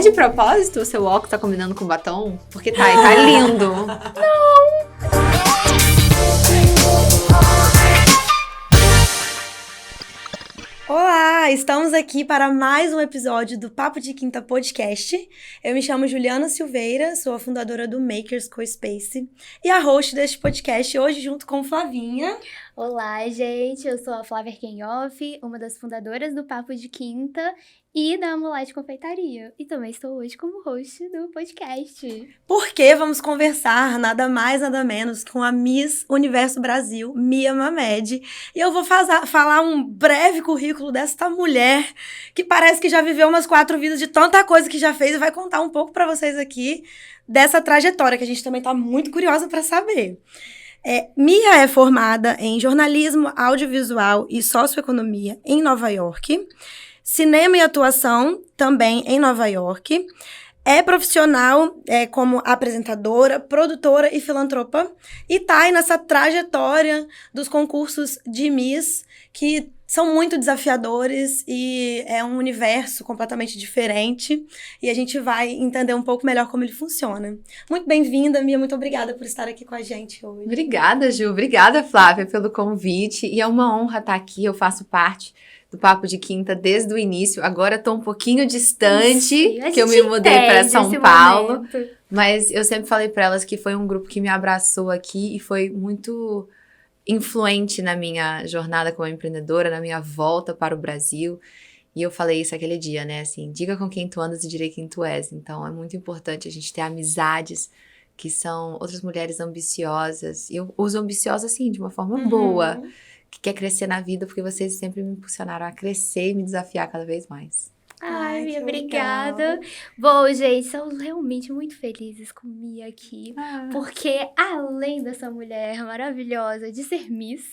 de propósito o seu óculos tá combinando com o batom? Porque tá lindo. Olá, estamos aqui para mais um episódio do Papo de Quinta Podcast. Eu me chamo Juliana Silveira, sou a fundadora do Makers Co-Space e a host deste podcast hoje junto com Flavinha. Olá, gente, eu sou a Flávia Kenhoff, uma das fundadoras do Papo de Quinta e da Amolete Confeitaria. E também estou hoje como host do podcast. Porque vamos conversar nada mais, nada menos com a Miss Universo Brasil, Mia Mamed. E eu vou falar um breve currículo desta mulher que parece que já viveu umas 4 vidas de tanta coisa que já fez e vai contar um pouco para vocês aqui dessa trajetória que a gente também tá muito curiosa para saber. Mia é formada em jornalismo, audiovisual e socioeconomia em Nova York, cinema e atuação também em Nova York, é profissional como apresentadora, produtora e filantropa e tá aí nessa trajetória dos concursos de Miss que são muito desafiadores e é um universo completamente diferente e a gente vai entender um pouco melhor como ele funciona. Muito bem-vinda, Mia, muito obrigada por estar aqui com a gente hoje. Obrigada, Ju. Obrigada, Flávia, pelo convite. E é uma honra estar aqui. Eu faço parte do Papo de Quinta desde o início. Agora estou um pouquinho distante, que eu me mudei para São Paulo. Mas eu sempre falei para elas que foi um grupo que me abraçou aqui e foi muito influente na minha jornada como empreendedora, na minha volta para o Brasil. E eu falei isso aquele dia, né? Assim, diga com quem tu andas e direi quem tu és. Então, é muito importante a gente ter amizades que são outras mulheres ambiciosas. E eu uso ambiciosa, assim, de uma forma boa, que quer crescer na vida, porque vocês sempre me impulsionaram a crescer e me desafiar cada vez mais. Ai, Mia, obrigada. Bom, gente, estamos realmente muito felizes com Mia aqui, porque além dessa mulher maravilhosa de ser Miss,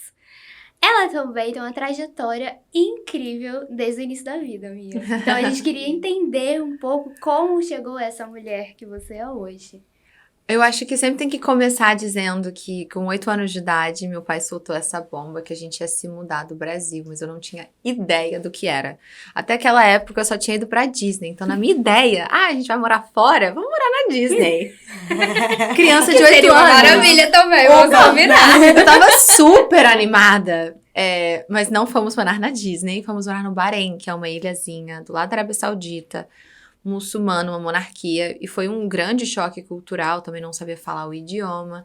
ela também tem uma trajetória incrível desde o início da vida, Mia. Então a gente queria entender um pouco como chegou essa mulher que você é hoje. Eu acho que sempre tem que começar dizendo que com 8 anos de idade, meu pai soltou essa bomba que a gente ia se mudar do Brasil, mas eu não tinha ideia do que era. Até aquela época eu só tinha ido pra Disney, então na minha ideia, a gente vai morar fora? Vamos morar na Disney. Criança de 8 anos. Maravilha também, vamos combinar. Eu tava super animada. Mas não fomos morar na Disney, fomos morar no Bahrein, que é uma ilhazinha do lado da Arábia Saudita, muçulmano, uma monarquia, e foi um grande choque cultural, também não sabia falar o idioma.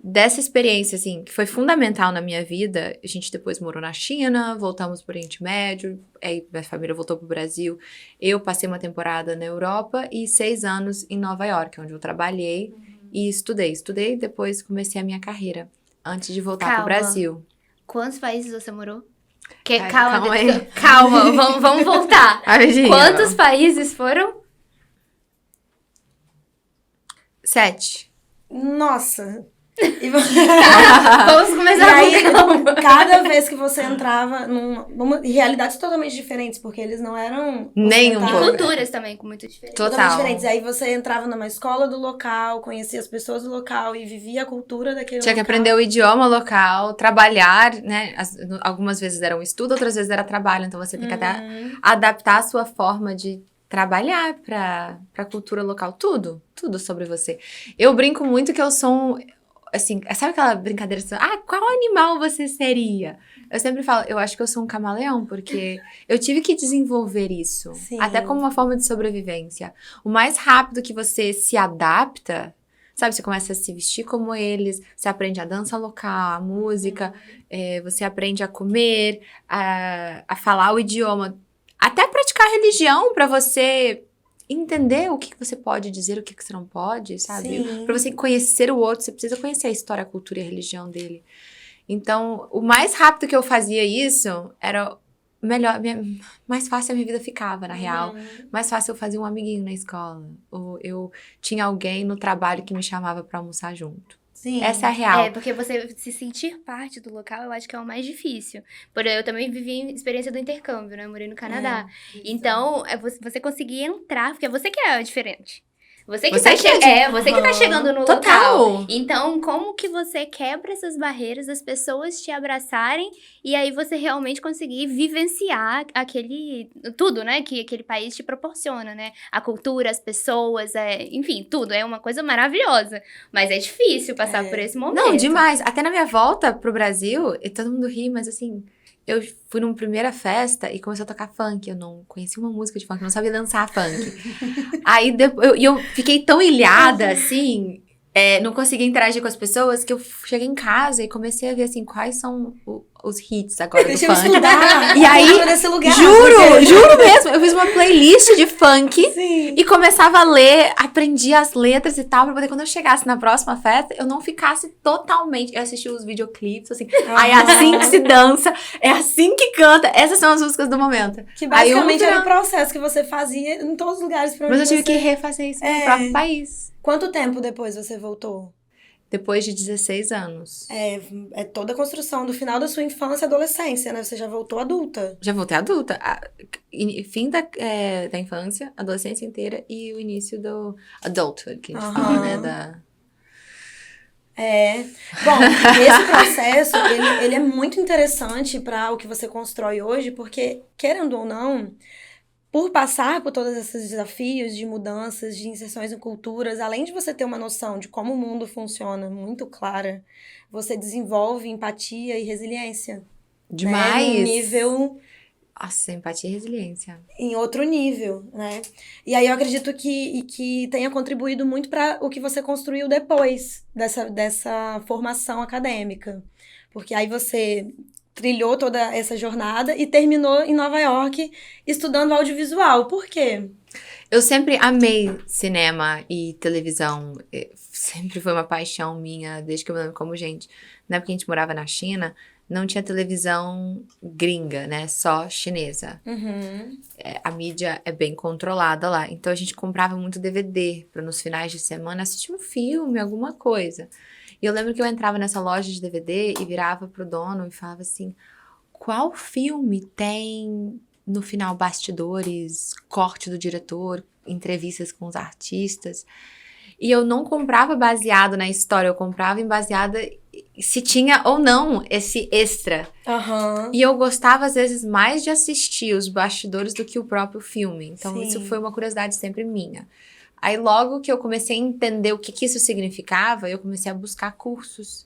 Dessa experiência, assim, que foi fundamental na minha vida, a gente depois morou na China, voltamos pro Oriente Médio, aí minha família voltou pro Brasil, eu passei uma temporada na Europa e 6 anos em Nova York, onde eu trabalhei e estudei. Estudei e depois comecei a minha carreira, antes de voltar pro Brasil. Quantos países você morou? Calma, vamos voltar. Quantos países foram? 7. Nossa! Vamos começar com cada vez que você entrava em realidades totalmente diferentes, porque eles não eram... Nem um pouco. E culturas também, com muito diferentes. Totalmente diferentes. Aí você entrava numa escola do local, conhecia as pessoas do local e vivia a cultura daquele local. Tinha que aprender o idioma local, trabalhar, né? Algumas vezes era um estudo, outras vezes era trabalho. Então você tem que até adaptar a sua forma de trabalhar pra cultura local. Tudo sobre você. Eu brinco muito que eu sou assim, sabe aquela brincadeira assim, qual animal você seria? Eu sempre falo, eu acho que eu sou um camaleão, porque eu tive que desenvolver isso, até como uma forma de sobrevivência. O mais rápido que você se adapta, sabe, você começa a se vestir como eles, você aprende a dança local, a música, você aprende a comer, a falar o idioma, até praticar religião pra você entender o que você pode dizer, o que você não pode, sabe? Pra você conhecer o outro, você precisa conhecer a história, a cultura e a religião dele. Então, o mais rápido que eu fazia isso, era melhor, mais fácil a minha vida ficava, na real. Mais fácil eu fazia um amiguinho na escola. Ou eu tinha alguém no trabalho que me chamava pra almoçar junto. Sim. Essa é a real. Porque você se sentir parte do local, eu acho que é o mais difícil. Porém, eu também vivi a experiência do intercâmbio, né? Eu morei no Canadá. Então, você conseguir entrar, porque você que é diferente. Você que Você tá que é você que tá chegando no Total. local. Então, como que você quebra essas barreiras, as pessoas te abraçarem e aí você realmente conseguir vivenciar tudo, né, que aquele país te proporciona, né? A cultura, as pessoas, enfim, tudo. É uma coisa maravilhosa. Mas é difícil passar por esse momento. Não, demais. Até na minha volta pro Brasil, e todo mundo ri, mas assim, eu fui numa primeira festa e começou a tocar funk. Eu não conhecia uma música de funk, não sabia dançar funk. Aí eu fiquei tão ilhada, assim, não conseguia interagir com as pessoas, que eu cheguei em casa e comecei a ver, assim, quais são os hits agora do funk. Estudar. E aí, nesse lugar, juro mesmo, eu fiz uma playlist de funk Sim. e começava a ler, aprendia as letras e tal, pra poder quando eu chegasse na próxima festa, eu não ficasse totalmente... Eu assisti os videoclipes, assim, aí é assim que se dança, é assim que canta, essas são as músicas do momento. Que basicamente era o processo que você fazia em todos os lugares pra onde Mas eu tive que refazer isso no próprio país. Quanto tempo depois você voltou? Depois de 16 anos. É toda a construção do final da sua infância e adolescência, né? Você já voltou adulta. Já voltei adulta. Fim da infância, adolescência inteira e o início do adulthood, que a gente fala, né? Bom, esse processo, ele é muito interessante para o que você constrói hoje, porque, querendo ou não, por passar por todos esses desafios de mudanças, de inserções em culturas, além de você ter uma noção de como o mundo funciona muito clara, você desenvolve empatia e resiliência. Demais! Né? Num nível... Nossa, empatia e resiliência. Em outro nível, né? E aí eu acredito que tenha contribuído muito para o que você construiu depois dessa formação acadêmica. Porque aí você trilhou toda essa jornada e terminou em Nova York estudando audiovisual. Por quê? Eu sempre amei cinema e televisão. Sempre foi uma paixão minha, desde que eu me lembro como gente. Na época que a gente morava na China, não tinha televisão gringa, né? Só chinesa. A mídia é bem controlada lá. Então, a gente comprava muito DVD para nos finais de semana assistir um filme, alguma coisa. E eu lembro que eu entrava nessa loja de DVD e virava pro dono e falava assim, qual filme tem no final bastidores, corte do diretor, entrevistas com os artistas? E eu não comprava baseado na história, eu comprava baseada se tinha ou não esse extra. E eu gostava, às vezes, mais de assistir os bastidores do que o próprio filme. Então, isso foi uma curiosidade sempre minha. Aí, logo que eu comecei a entender o que isso significava, eu comecei a buscar cursos.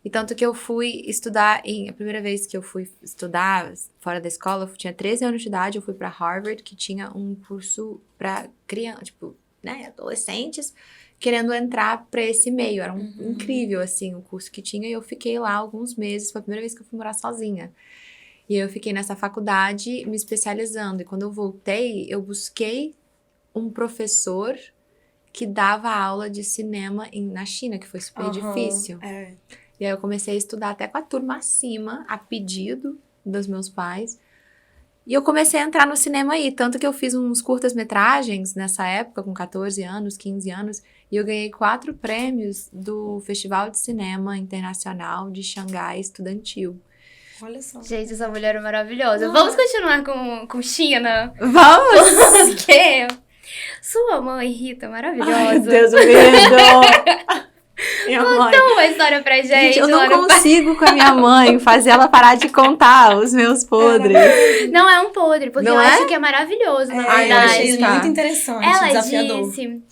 E tanto que eu fui estudar, a primeira vez que eu fui estudar fora da escola, eu tinha 13 anos de idade, eu fui para Harvard, que tinha um curso para criança, tipo, né, adolescentes, querendo entrar para esse meio. Era incrível, assim, o curso que tinha, e eu fiquei lá alguns meses, foi a primeira vez que eu fui morar sozinha. E eu fiquei nessa faculdade me especializando, e quando eu voltei, eu busquei um professor que dava aula de cinema na China, que foi super difícil. E aí eu comecei a estudar até com a turma acima, a pedido dos meus pais. E eu comecei a entrar no cinema aí, tanto que eu fiz uns curtas-metragens nessa época, com 14 anos, 15 anos, e eu ganhei 4 prêmios do Festival de Cinema Internacional de Xangai Estudantil. Olha só. Gente, essa mulher é maravilhosa. Vamos continuar com China? Vamos! Porque sua mãe, Rita, maravilhosa. Ai, Deus me livre! Minha mãe. Conta uma história pra gente. Eu não consigo com a minha mãe fazer ela parar de contar os meus podres. Não é um podre, porque não eu é? acho que é maravilhoso, na Eu verdade. achei muito interessante, Ela desafiador. disse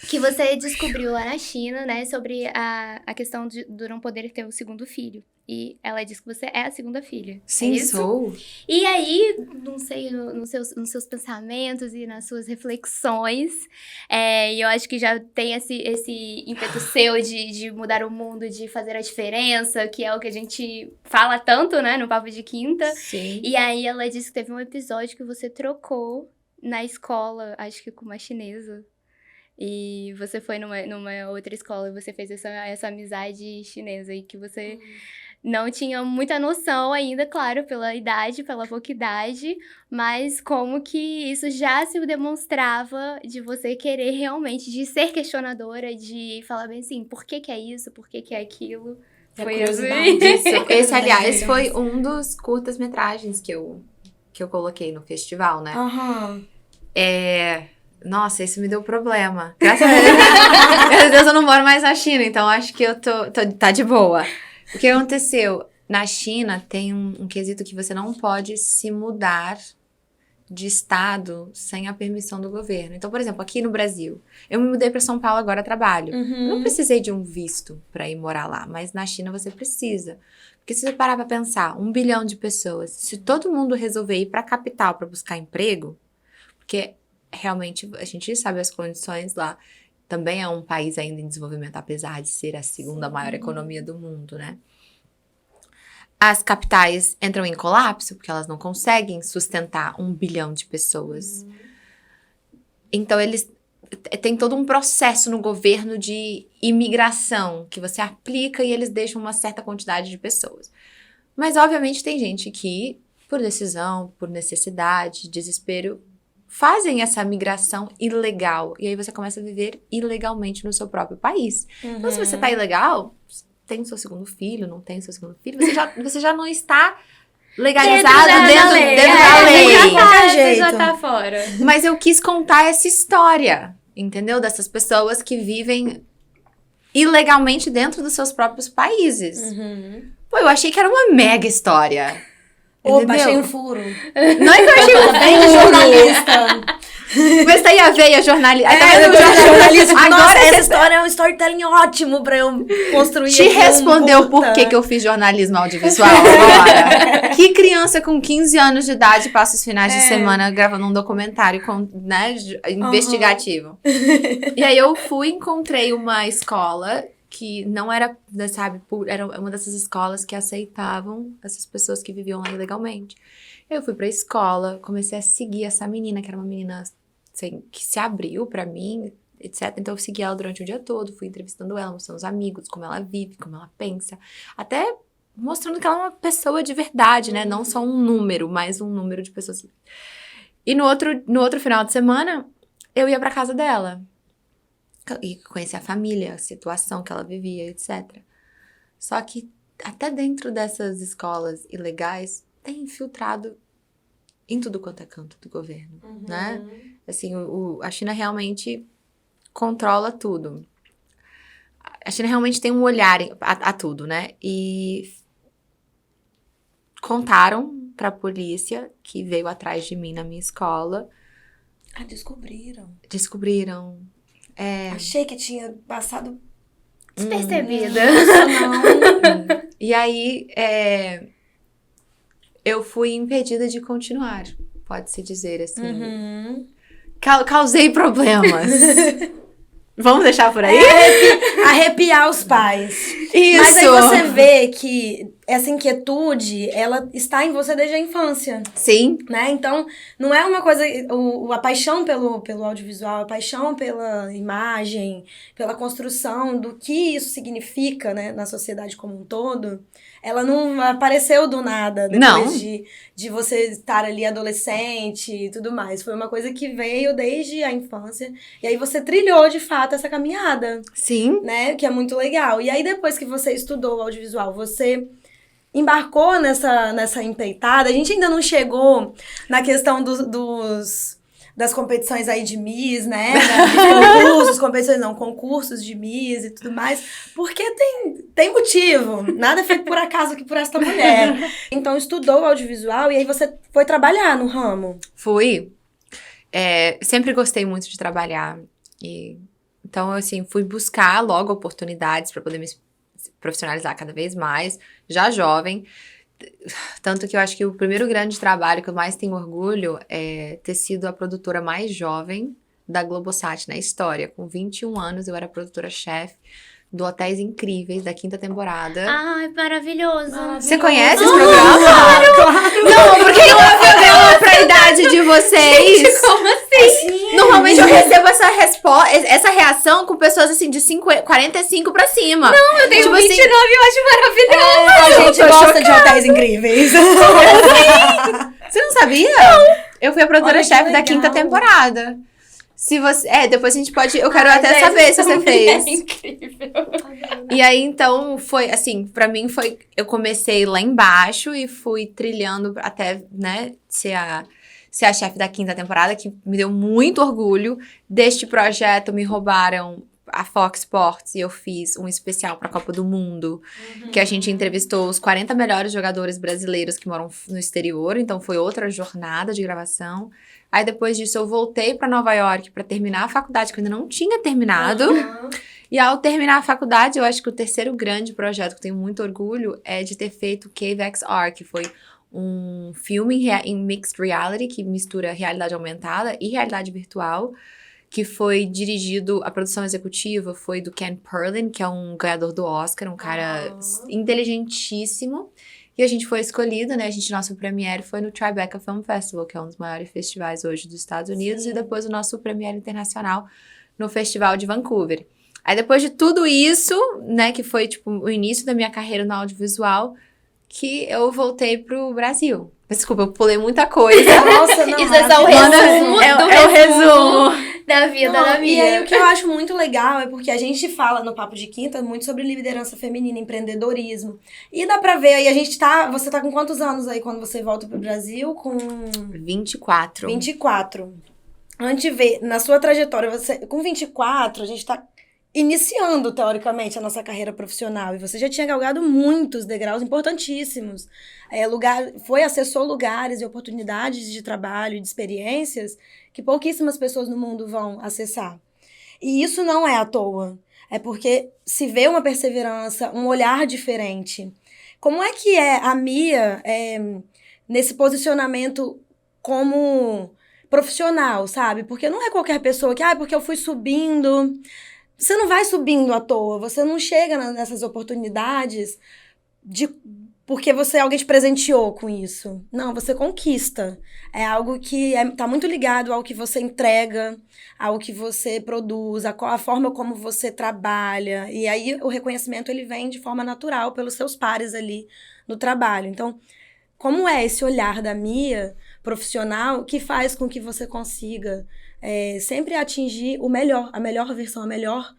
que você descobriu lá na China, né, sobre a questão de não poder ter o segundo filho. E ela disse que você é a segunda filha. Sim, é isso? sou. E aí, não sei, nos seus pensamentos e nas suas reflexões, e eu acho que já tem esse ímpeto seu de mudar o mundo, de fazer a diferença, que é o que a gente fala tanto, né, no Papo de Quinta. Sim. E aí ela disse que teve um episódio que você trocou na escola, acho que com uma chinesa. E você foi numa outra escola e você fez essa amizade chinesa e que você não tinha muita noção ainda, claro, pela idade, pela pouca idade, mas como que isso já se demonstrava de você querer realmente, de ser questionadora, de falar bem assim, por que é isso, por que é aquilo. Foi assim. Esse, aliás, foi um dos curtas-metragens que eu coloquei no festival, né? Nossa, isso me deu problema. Graças a Deus eu não moro mais na China, então acho que eu tá de boa. O que aconteceu? Na China tem um quesito que você não pode se mudar de estado sem a permissão do governo. Então, por exemplo, aqui no Brasil, eu me mudei para São Paulo agora a trabalho. Eu não precisei de um visto para ir morar lá, mas na China você precisa. Porque se você parar para pensar, 1 bilhão de pessoas, se todo mundo resolver ir para a capital para buscar emprego, porque realmente a gente sabe as condições lá, também é um país ainda em desenvolvimento, apesar de ser a segunda maior economia do mundo, né? As capitais entram em colapso, porque elas não conseguem sustentar 1 bilhão de pessoas. Então, eles têm todo um processo no governo de imigração, que você aplica e eles deixam uma certa quantidade de pessoas. Mas, obviamente, tem gente que, por decisão, por necessidade, desespero, fazem essa migração ilegal. E aí você começa a viver ilegalmente no seu próprio país. Então, se você tá ilegal, tem o seu segundo filho, não tem o seu segundo filho, você já não está legalizado dentro da lei. Você já tá fora. Mas eu quis contar essa história, entendeu? Dessas pessoas que vivem ilegalmente dentro dos seus próprios países. Pô, eu achei que era uma mega história. Opa, achei um furo. Não é que eu achei um furo. Jornalista. Mas tá aí a veia jornalista. Jornalismo. Agora Nossa, essa história é um storytelling ótimo pra eu construir. Te respondeu por que eu fiz jornalismo audiovisual agora. Que criança com 15 anos de idade passa os finais de semana gravando um documentário investigativo. E aí eu encontrei uma escola que não era, sabe, era uma dessas escolas que aceitavam essas pessoas que viviam lá ilegalmente. Eu fui pra escola, comecei a seguir essa menina, que era uma menina assim, que se abriu pra mim, etc. Então eu segui ela durante o dia todo, fui entrevistando ela, mostrando os amigos, como ela vive, como ela pensa. Até mostrando que ela é uma pessoa de verdade, né? Não só um número, mas um número de pessoas. E no outro final de semana, eu ia pra casa dela. E conhecer a família, a situação que ela vivia, etc. Só que até dentro dessas escolas ilegais, tem infiltrado em tudo quanto é canto do governo, né? Assim, a China realmente controla tudo. A China realmente tem um olhar a tudo, né? E contaram pra polícia que veio atrás de mim na minha escola. Ah, descobriram. Achei que tinha passado despercebida. E aí, eu fui impedida de continuar, pode-se dizer assim. Causei problemas. Vamos deixar por aí? Arrepiar os pais. Isso! Mas aí você vê que essa inquietude, ela está em você desde a infância. Sim. Né? Então, não é uma coisa... A paixão pelo audiovisual, a paixão pela imagem, pela construção do que isso significa, né, na sociedade como um todo, ela não apareceu do nada depois de você estar ali adolescente e tudo mais. Foi uma coisa que veio desde a infância. E aí você trilhou, de fato, essa caminhada. Sim. Né? Que é muito legal. E aí, depois que você estudou o audiovisual, você embarcou nessa empreitada. A gente ainda não chegou na questão das competições aí de Miss, né? Concursos de Miss e tudo mais. Porque tem motivo. Nada é feito por acaso aqui por esta mulher. Então, estudou o audiovisual e aí você foi trabalhar no ramo. Fui. Sempre gostei muito de trabalhar. Então, assim, fui buscar logo oportunidades para poder me profissionalizar cada vez mais, já jovem. Tanto que eu acho que o primeiro grande trabalho que eu mais tenho orgulho é ter sido a produtora mais jovem da Globosat na história. Com 21 anos, eu era produtora-chefe do Hotéis Incríveis, da 5ª temporada. Ai, maravilhoso. Você conhece esse programa? Claro. Não, porque eu apelo pra idade de vocês. Gente, como assim? Normalmente eu recebo essa reação com pessoas assim de 45 pra cima. Não, eu tenho tipo 29 e eu acho maravilhoso. A gente gosta de Hotéis Incríveis. Você não sabia? Não. Eu fui a produtora-chefe da 5ª temporada. Se você... depois a gente pode... Eu quero até saber se você fez. É incrível. E aí, então, foi assim, pra mim foi... Eu comecei lá embaixo e fui trilhando até, né, ser ser a chefe da 5ª temporada, que me deu muito orgulho. Deste projeto, me roubaram a Fox Sports e eu fiz um especial pra Copa do Mundo, que a gente entrevistou os 40 melhores jogadores brasileiros que moram no exterior, então foi outra jornada de gravação. Aí depois disso eu voltei pra Nova York pra terminar a faculdade, que eu ainda não tinha terminado. E ao terminar a faculdade, eu acho que o terceiro grande projeto que eu tenho muito orgulho é de ter feito Cave XR, que foi um filme em mixed reality, que mistura realidade aumentada e realidade virtual, que foi dirigido, a produção executiva foi do Ken Perlin, que é um ganhador do Oscar, um cara inteligentíssimo. E a gente foi escolhido, né? Nosso premiere foi no Tribeca Film Festival, que é um dos maiores festivais hoje dos Estados Unidos. Sim. E depois o nosso premiere internacional no Festival de Vancouver. Aí depois de tudo isso, né, que foi tipo o início da minha carreira no audiovisual, que eu voltei pro Brasil. Desculpa, eu pulei muita coisa. Nossa, não. Isso é só o resumo é o resumo da vida da Mia. E aí o que eu acho muito legal é porque a gente fala no Papo de Quinta muito sobre liderança feminina, empreendedorismo. E dá pra ver, aí você tá com quantos anos aí quando você volta pro Brasil? Com 24. 24. A gente vê, na sua trajetória, com 24, a gente tá iniciando, teoricamente, a nossa carreira profissional. E você já tinha galgado muitos degraus importantíssimos. Acessou lugares e oportunidades de trabalho e de experiências que pouquíssimas pessoas no mundo vão acessar. E isso não é à toa. É porque se vê uma perseverança, um olhar diferente. Como é que é a Mia nesse posicionamento como profissional, sabe? Porque não é qualquer pessoa que, porque eu fui subindo. Você não vai subindo à toa, você não chega nessas oportunidades porque alguém te presenteou com isso. Não, você conquista. É algo que tá muito ligado ao que você entrega, ao que você produz, a forma como você trabalha. E aí o reconhecimento ele vem de forma natural pelos seus pares ali no trabalho. Então, como é esse olhar da Mia profissional que faz com que você consiga sempre atingir a melhor versão, a melhor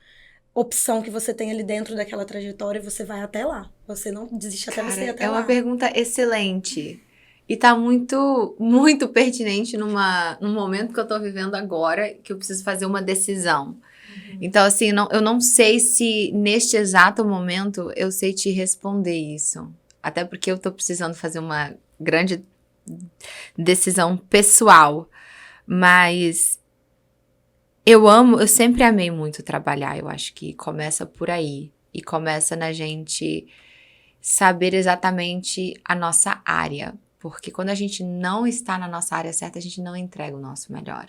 opção que você tem ali dentro daquela trajetória e você vai até lá. Você não desiste até você ir até lá. É uma pergunta excelente. E tá muito, muito pertinente num momento que eu tô vivendo agora, que eu preciso fazer uma decisão. Então, assim, eu não sei se neste exato momento eu sei te responder isso. Até porque eu tô precisando fazer uma grande decisão pessoal. Mas eu sempre amei muito trabalhar. Eu acho que começa por aí. E começa na gente saber exatamente a nossa área. Porque quando a gente não está na nossa área certa, a gente não entrega o nosso melhor.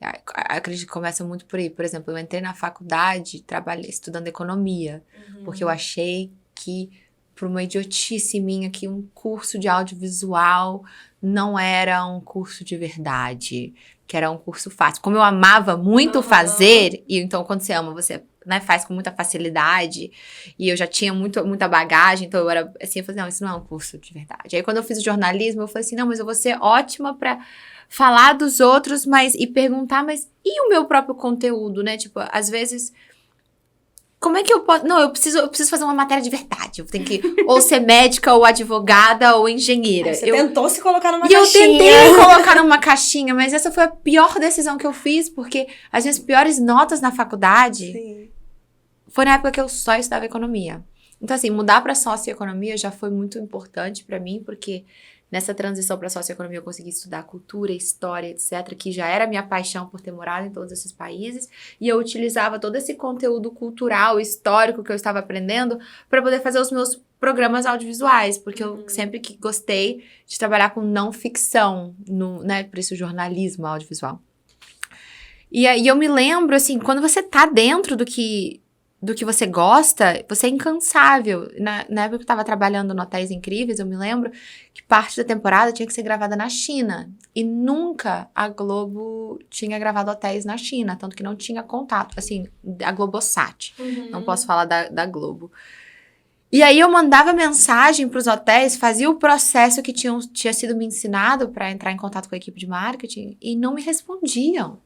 Eu acredito que começa muito por aí. Por exemplo, eu entrei na faculdade, trabalhei estudando economia. Porque eu achei que, por uma idiotice minha, que um curso de audiovisual não era um curso de verdade. Que era um curso fácil. Como eu amava muito fazer, e então quando você ama, você faz com muita facilidade, e eu já tinha muita bagagem, então eu era assim, eu falei, não, isso não é um curso de verdade. Aí quando eu fiz o jornalismo, eu falei assim, não, mas eu vou ser ótima pra falar dos outros, e perguntar, mas e o meu próprio conteúdo, né? Tipo, às vezes, como é que eu posso... Não, eu preciso fazer uma matéria de verdade. Eu tenho que ou ser médica, ou advogada, ou engenheira. Você tentou se colocar numa caixinha. E eu tentei colocar numa caixinha, mas essa foi a pior decisão que eu fiz, porque as minhas piores notas na faculdade foi na época que eu só estudava economia. Então, assim, mudar para socioeconomia já foi muito importante para mim, porque nessa transição para socioeconomia eu consegui estudar cultura, história, etc., que já era minha paixão por ter morado em todos esses países, e eu utilizava todo esse conteúdo cultural, histórico que eu estava aprendendo para poder fazer os meus programas audiovisuais, porque eu sempre gostei de trabalhar com não ficção, por isso jornalismo audiovisual. E aí eu me lembro, assim, quando você tá dentro do que você gosta, você é incansável. Na época que eu tava trabalhando no Hotéis Incríveis, eu me lembro que parte da temporada tinha que ser gravada na China. E nunca a Globo tinha gravado hotéis na China, tanto que não tinha contato. Assim, a Globosat. Não posso falar da Globo. E aí eu mandava mensagem pros hotéis, fazia o processo que tinha sido me ensinado para entrar em contato com a equipe de marketing e não me respondiam.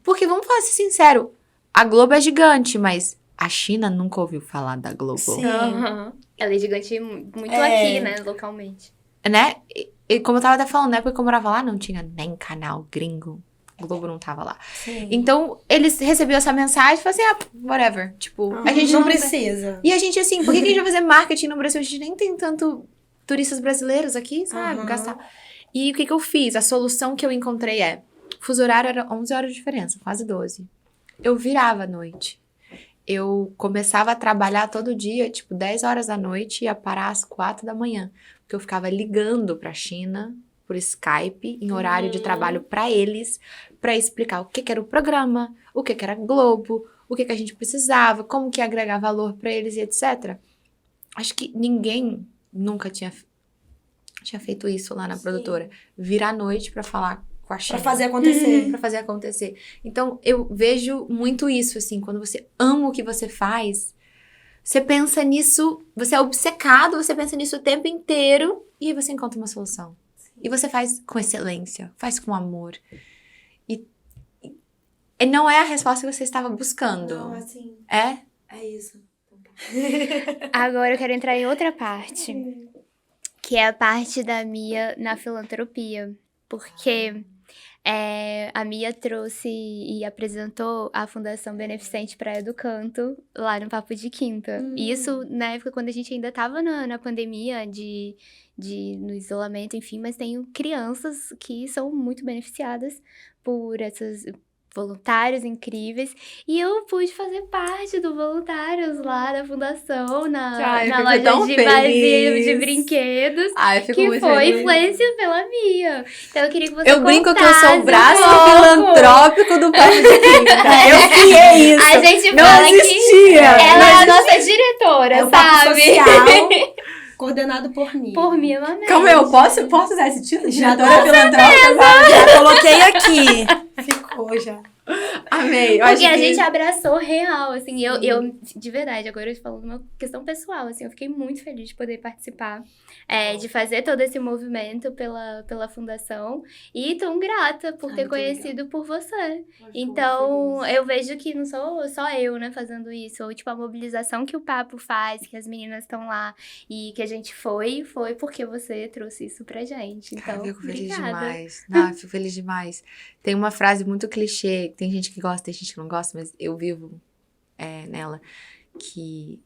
Porque, vamos falar assim, sincero, a Globo é gigante, mas a China nunca ouviu falar da Globo. Sim. Ela é gigante muito aqui, né, localmente. Né? E como eu tava até falando, na época que eu morava lá, não tinha nem canal gringo. O Globo não tava lá. Sim. Então, eles recebiam essa mensagem e falavam assim, whatever. Tipo, a gente não precisa. E a gente, assim, por que a gente vai fazer marketing no Brasil? A gente nem tem tanto turistas brasileiros aqui, sabe? Gastar. E o que eu fiz? A solução que eu encontrei fuso horário era 11 horas de diferença, quase 12. Eu virava à noite. Eu começava a trabalhar todo dia, tipo, 10 horas da noite, ia parar às 4 da manhã. Porque eu ficava ligando pra China por Skype, em horário de trabalho pra eles, pra explicar o que era o programa, o que era Globo, o que a gente precisava, como que ia agregar valor pra eles e etc. Acho que ninguém nunca tinha feito isso lá na produtora. Vir à noite pra falar com a China. Pra fazer acontecer. Pra fazer acontecer. Então, eu vejo muito isso, assim, quando você ama o que você faz, você pensa nisso, você é obcecado, você pensa nisso o tempo inteiro, e aí você encontra uma solução. E você faz com excelência, faz com amor. E não é a resposta que você estava buscando. Não, assim... É? É isso. Agora eu quero entrar em outra parte, que é a parte da Mia na filantropia. Porque a Mia trouxe e apresentou a Fundação Beneficente Praia do Canto lá no Papo de Quinta. E isso na época quando a gente ainda tava na pandemia, no isolamento, enfim, mas tem crianças que são muito beneficiadas por esses voluntários incríveis. E eu pude fazer parte do voluntários lá da fundação, na loja de vazio de brinquedos. Ai, eu fico que muito foi feliz. influência pela Mia. Então eu queria que você Eu brinco que eu sou o contasse braço um pouco. filantrópico do Papo de Quinta. Eu criei isso. A gente Não fala que existia. ela é a nossa diretora, É o papo sabe? social, coordenado por mim. Por Mia Mamede. Calma, eu posso usar esse título? Já Diretora filantrópica? Já coloquei aqui. Ficou já. Amei. Eu Porque acho a que... gente abraçou real, assim, eu, de verdade, agora eu falando uma questão pessoal, assim, eu fiquei muito feliz de poder participar, de fazer todo esse movimento pela fundação, e tão grata por ter conhecido por você. Então, eu vejo que não sou só eu, né, fazendo isso, ou tipo, a mobilização que o Papo faz, que as meninas estão lá, e que a gente foi porque você trouxe isso pra gente, então, eu fico feliz obrigada. demais. Não, eu fico feliz demais. Tem uma frase muito clichê, tem gente que gosta, tem gente que não gosta, mas eu vivo nela, que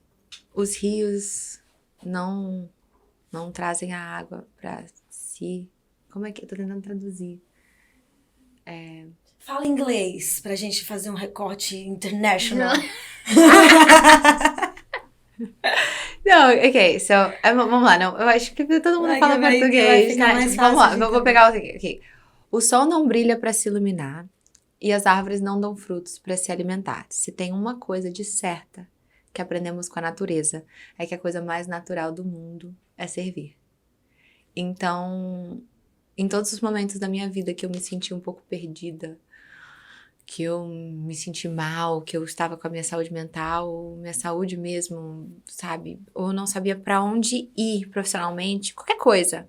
os rios não trazem a água pra si. Como é que... Eu tô tentando traduzir. Fala inglês pra gente fazer um recorte international. Não, ok, vamos lá, não, eu acho que todo mundo fala português, né? Tipo, vamos lá, eu vou pegar o aqui. O sol não brilha pra se iluminar e as árvores não dão frutos pra se alimentar. Se tem uma coisa de certa que aprendemos com a natureza, é que a coisa mais natural do mundo é servir. Então, em todos os momentos da minha vida que eu me senti um pouco perdida, que eu me senti mal, que eu estava com a minha saúde mental, minha saúde mesmo, sabe? Ou eu não sabia pra onde ir profissionalmente, qualquer coisa.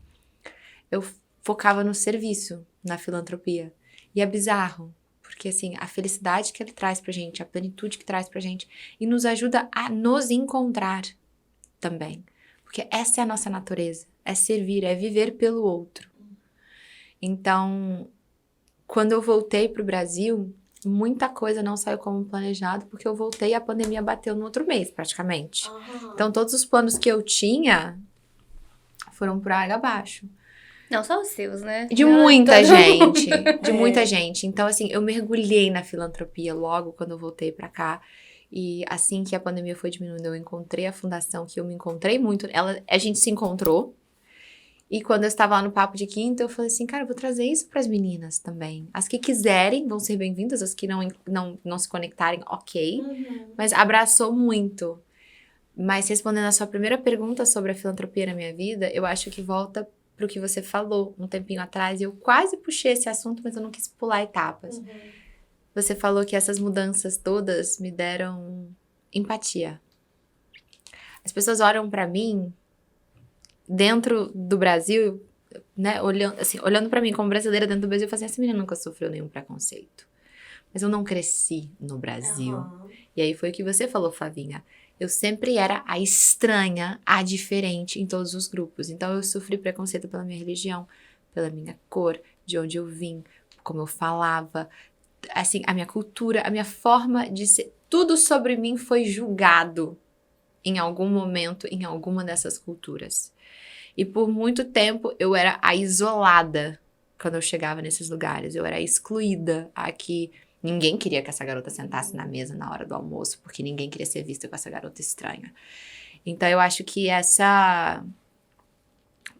Eu focava no serviço, na filantropia. E é bizarro, porque assim, a felicidade que ele traz pra gente, a plenitude que traz pra gente, e nos ajuda a nos encontrar também. Porque essa é a nossa natureza, é servir, é viver pelo outro. Então, quando eu voltei pro Brasil, muita coisa não saiu como planejado, porque eu voltei e a pandemia bateu no outro mês, praticamente. Então, todos os planos que eu tinha foram por água abaixo. Não só os seus, né? De muita gente, de muita gente. Então, assim, eu mergulhei na filantropia logo quando eu voltei pra cá. E assim que a pandemia foi diminuindo, eu encontrei a fundação, que eu me encontrei muito. A gente se encontrou. E quando eu estava lá no Papo de Quinta, eu falei assim, cara, eu vou trazer isso pras meninas também. As que quiserem vão ser bem-vindas, as que não se conectarem, ok. Mas abraçou muito. Mas respondendo a sua primeira pergunta sobre a filantropia na minha vida, eu acho que volta pro que você falou um tempinho atrás. E eu quase puxei esse assunto, mas eu não quis pular etapas. Você falou que essas mudanças todas me deram empatia. As pessoas olham pra mim dentro do Brasil, né, olhando pra mim como brasileira dentro do Brasil, eu falei assim, essa menina nunca sofreu nenhum preconceito. Mas eu não cresci no Brasil. E aí foi o que você falou, Flavinha. Eu sempre era a estranha, a diferente em todos os grupos. Então, eu sofri preconceito pela minha religião, pela minha cor, de onde eu vim, como eu falava, assim, a minha cultura, a minha forma de ser. Tudo sobre mim foi julgado em algum momento, em alguma dessas culturas. E por muito tempo, eu era a isolada quando eu chegava nesses lugares. Eu era a excluída, a que ninguém queria que essa garota sentasse na mesa na hora do almoço, porque ninguém queria ser vista com essa garota estranha. Então, eu acho que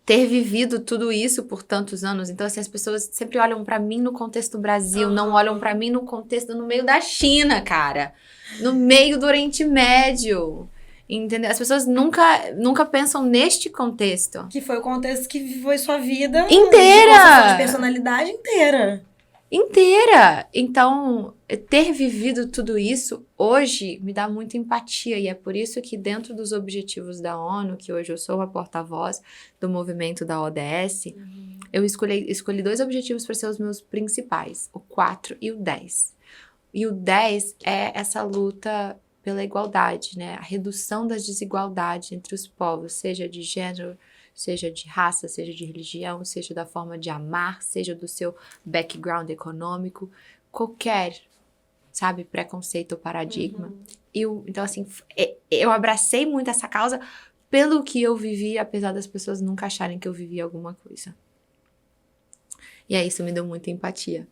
ter vivido tudo isso por tantos anos, então, assim, as pessoas sempre olham pra mim no contexto Brasil, não olham pra mim no contexto, no meio da China, cara. No meio do Oriente Médio. Entendeu? As pessoas nunca pensam neste contexto. Que foi o contexto que foi sua vida inteira. De construção de personalidade inteira. Então, ter vivido tudo isso hoje me dá muita empatia. E é por isso que dentro dos objetivos da ONU, que hoje eu sou a porta-voz do movimento da ODS, eu escolhi 2 objetivos para ser os meus principais. O 4 e o 10. E o 10 é essa luta pela igualdade, né? A redução das desigualdades entre os povos, seja de gênero, seja de raça, seja de religião, seja da forma de amar, seja do seu background econômico, qualquer, sabe, preconceito ou paradigma. Então, assim, eu abracei muito essa causa pelo que eu vivi, apesar das pessoas nunca acharem que eu vivi alguma coisa. E aí, isso me deu muita empatia.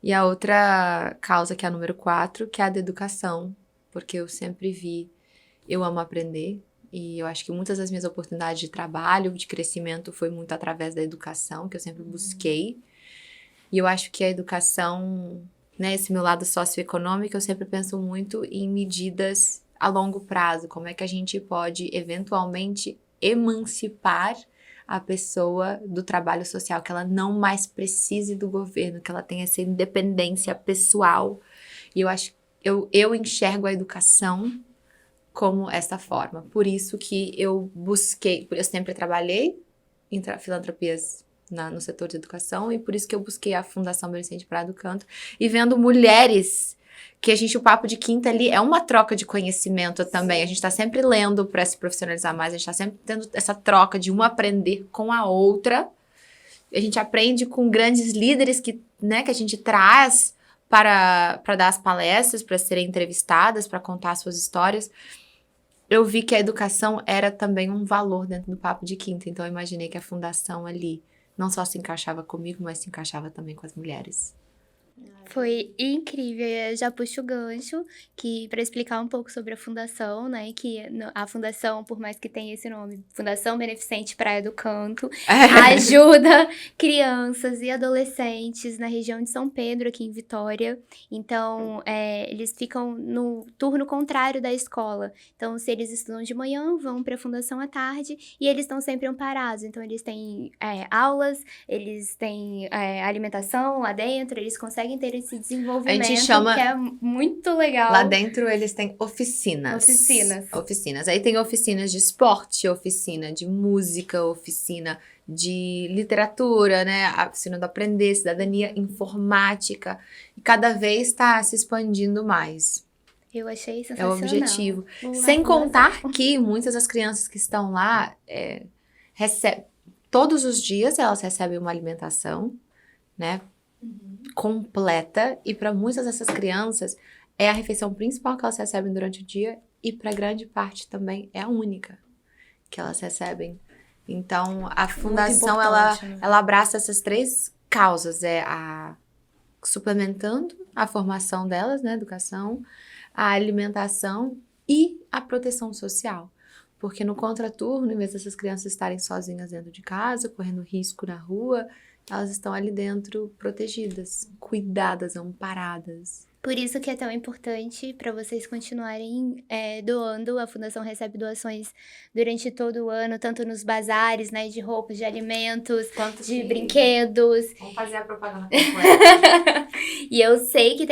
E a outra causa, que é a número 4, que é a da educação, porque eu sempre eu amo aprender, e eu acho que muitas das minhas oportunidades de trabalho, de crescimento, foi muito através da educação, que eu sempre busquei. E eu acho que a educação, né, esse meu lado socioeconômico, eu sempre penso muito em medidas a longo prazo, como é que a gente pode, eventualmente, emancipar a pessoa do trabalho social, que ela não mais precise do governo, que ela tenha essa independência pessoal. E eu acho eu enxergo a educação como essa forma. Por isso que eu sempre trabalhei em filantropias no setor de educação, e por isso que eu busquei a Fundação Beneficente Praia do Canto, e vendo mulheres, que o papo de quinta ali é uma troca de conhecimento também. A gente está sempre lendo para se profissionalizar mais, a gente está sempre tendo essa troca de uma aprender com a outra. A gente aprende com grandes líderes que a gente traz para dar as palestras, para serem entrevistadas, para contar suas histórias. Eu vi que a educação era também um valor dentro do papo de quinta, então eu imaginei que a fundação ali não só se encaixava comigo, mas se encaixava também com as mulheres. Foi incrível, eu já puxo o gancho para explicar um pouco sobre a fundação, né, que a fundação, por mais que tenha esse nome, Fundação Beneficente Praia do Canto, ajuda crianças e adolescentes na região de São Pedro, aqui em Vitória. Então, eles ficam no turno contrário da escola. Então, se eles estudam de manhã, vão para a fundação à tarde, e eles estão sempre amparados. Então, eles têm aulas, eles têm alimentação lá dentro, eles conseguem ter esse desenvolvimento, a gente chama, que é muito legal. Lá dentro eles têm oficinas. Aí tem oficinas de esporte, oficina de música, oficina de literatura, né? A oficina do aprender, cidadania, informática. E cada vez está se expandindo mais. Eu achei sensacional. É o objetivo. Sem contar que muitas das crianças que estão lá todos os dias elas recebem uma alimentação, né? Completa, e para muitas dessas crianças é a refeição principal que elas recebem durante o dia, e para grande parte também é a única que elas recebem. Então a fundação ela abraça essas 3 causas, suplementando a formação delas, né, educação, a alimentação e a proteção social. Porque no contraturno, em vez dessas crianças estarem sozinhas dentro de casa, correndo risco na rua, elas estão ali dentro protegidas, cuidadas, amparadas. Por isso que é tão importante para vocês continuarem doando. A Fundação recebe doações durante todo o ano, tanto nos bazares, né, de roupas, de alimentos, de brinquedos. Vamos fazer a propaganda completa. E eu sei que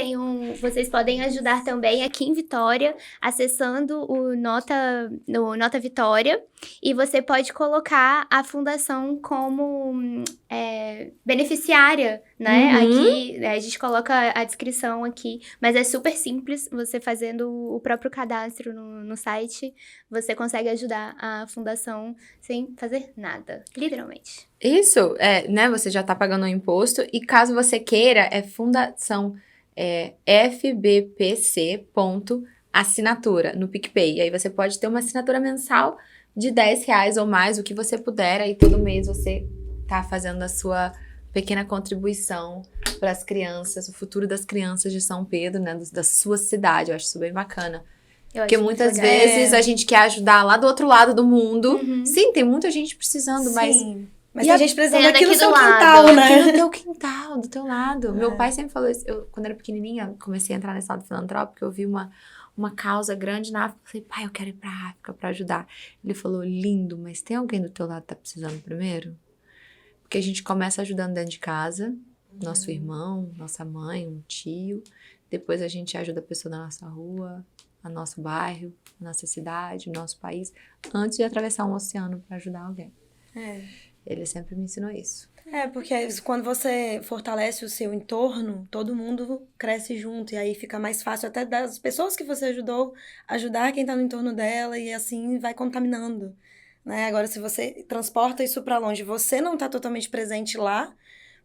vocês podem ajudar também aqui em Vitória, acessando o Nota Vitória. E você pode colocar a fundação como beneficiária, né? Aqui, a gente coloca a descrição aqui, mas é super simples. Você fazendo o próprio cadastro no site, você consegue ajudar a fundação sem fazer nada, literalmente. Isso, né? Você já tá pagando o imposto. E caso você queira, fundação fbpc.assinatura no PicPay. E aí você pode ter uma assinatura mensal de R$10 ou mais, o que você puder. Aí todo mês você tá fazendo a sua pequena contribuição para as crianças, o futuro das crianças de São Pedro, né? Da sua cidade. Eu acho isso bem bacana. Porque muitas vezes a gente quer ajudar lá do outro lado do mundo. Sim, tem muita gente precisando, mas tem gente precisando aqui no seu quintal, né? Aqui no teu quintal, do teu lado. Meu pai sempre falou isso. Eu, quando era pequenininha, comecei a entrar nesse lado filantrópico, eu vi uma causa grande na África. Eu falei, pai, eu quero ir pra África pra ajudar. Ele falou, lindo, mas tem alguém do teu lado que tá precisando primeiro? Porque a gente começa ajudando dentro de casa, nosso irmão, nossa mãe, um tio. Depois a gente ajuda a pessoa da nossa rua, a nosso bairro, a nossa cidade, o nosso país, antes de atravessar um oceano pra ajudar alguém. Ele sempre me ensinou isso. Porque quando você fortalece o seu entorno, todo mundo cresce junto. E aí fica mais fácil até das pessoas que você ajudou, ajudar quem tá no entorno dela. E assim vai contaminando, né? Agora, se você transporta isso pra longe, você não tá totalmente presente lá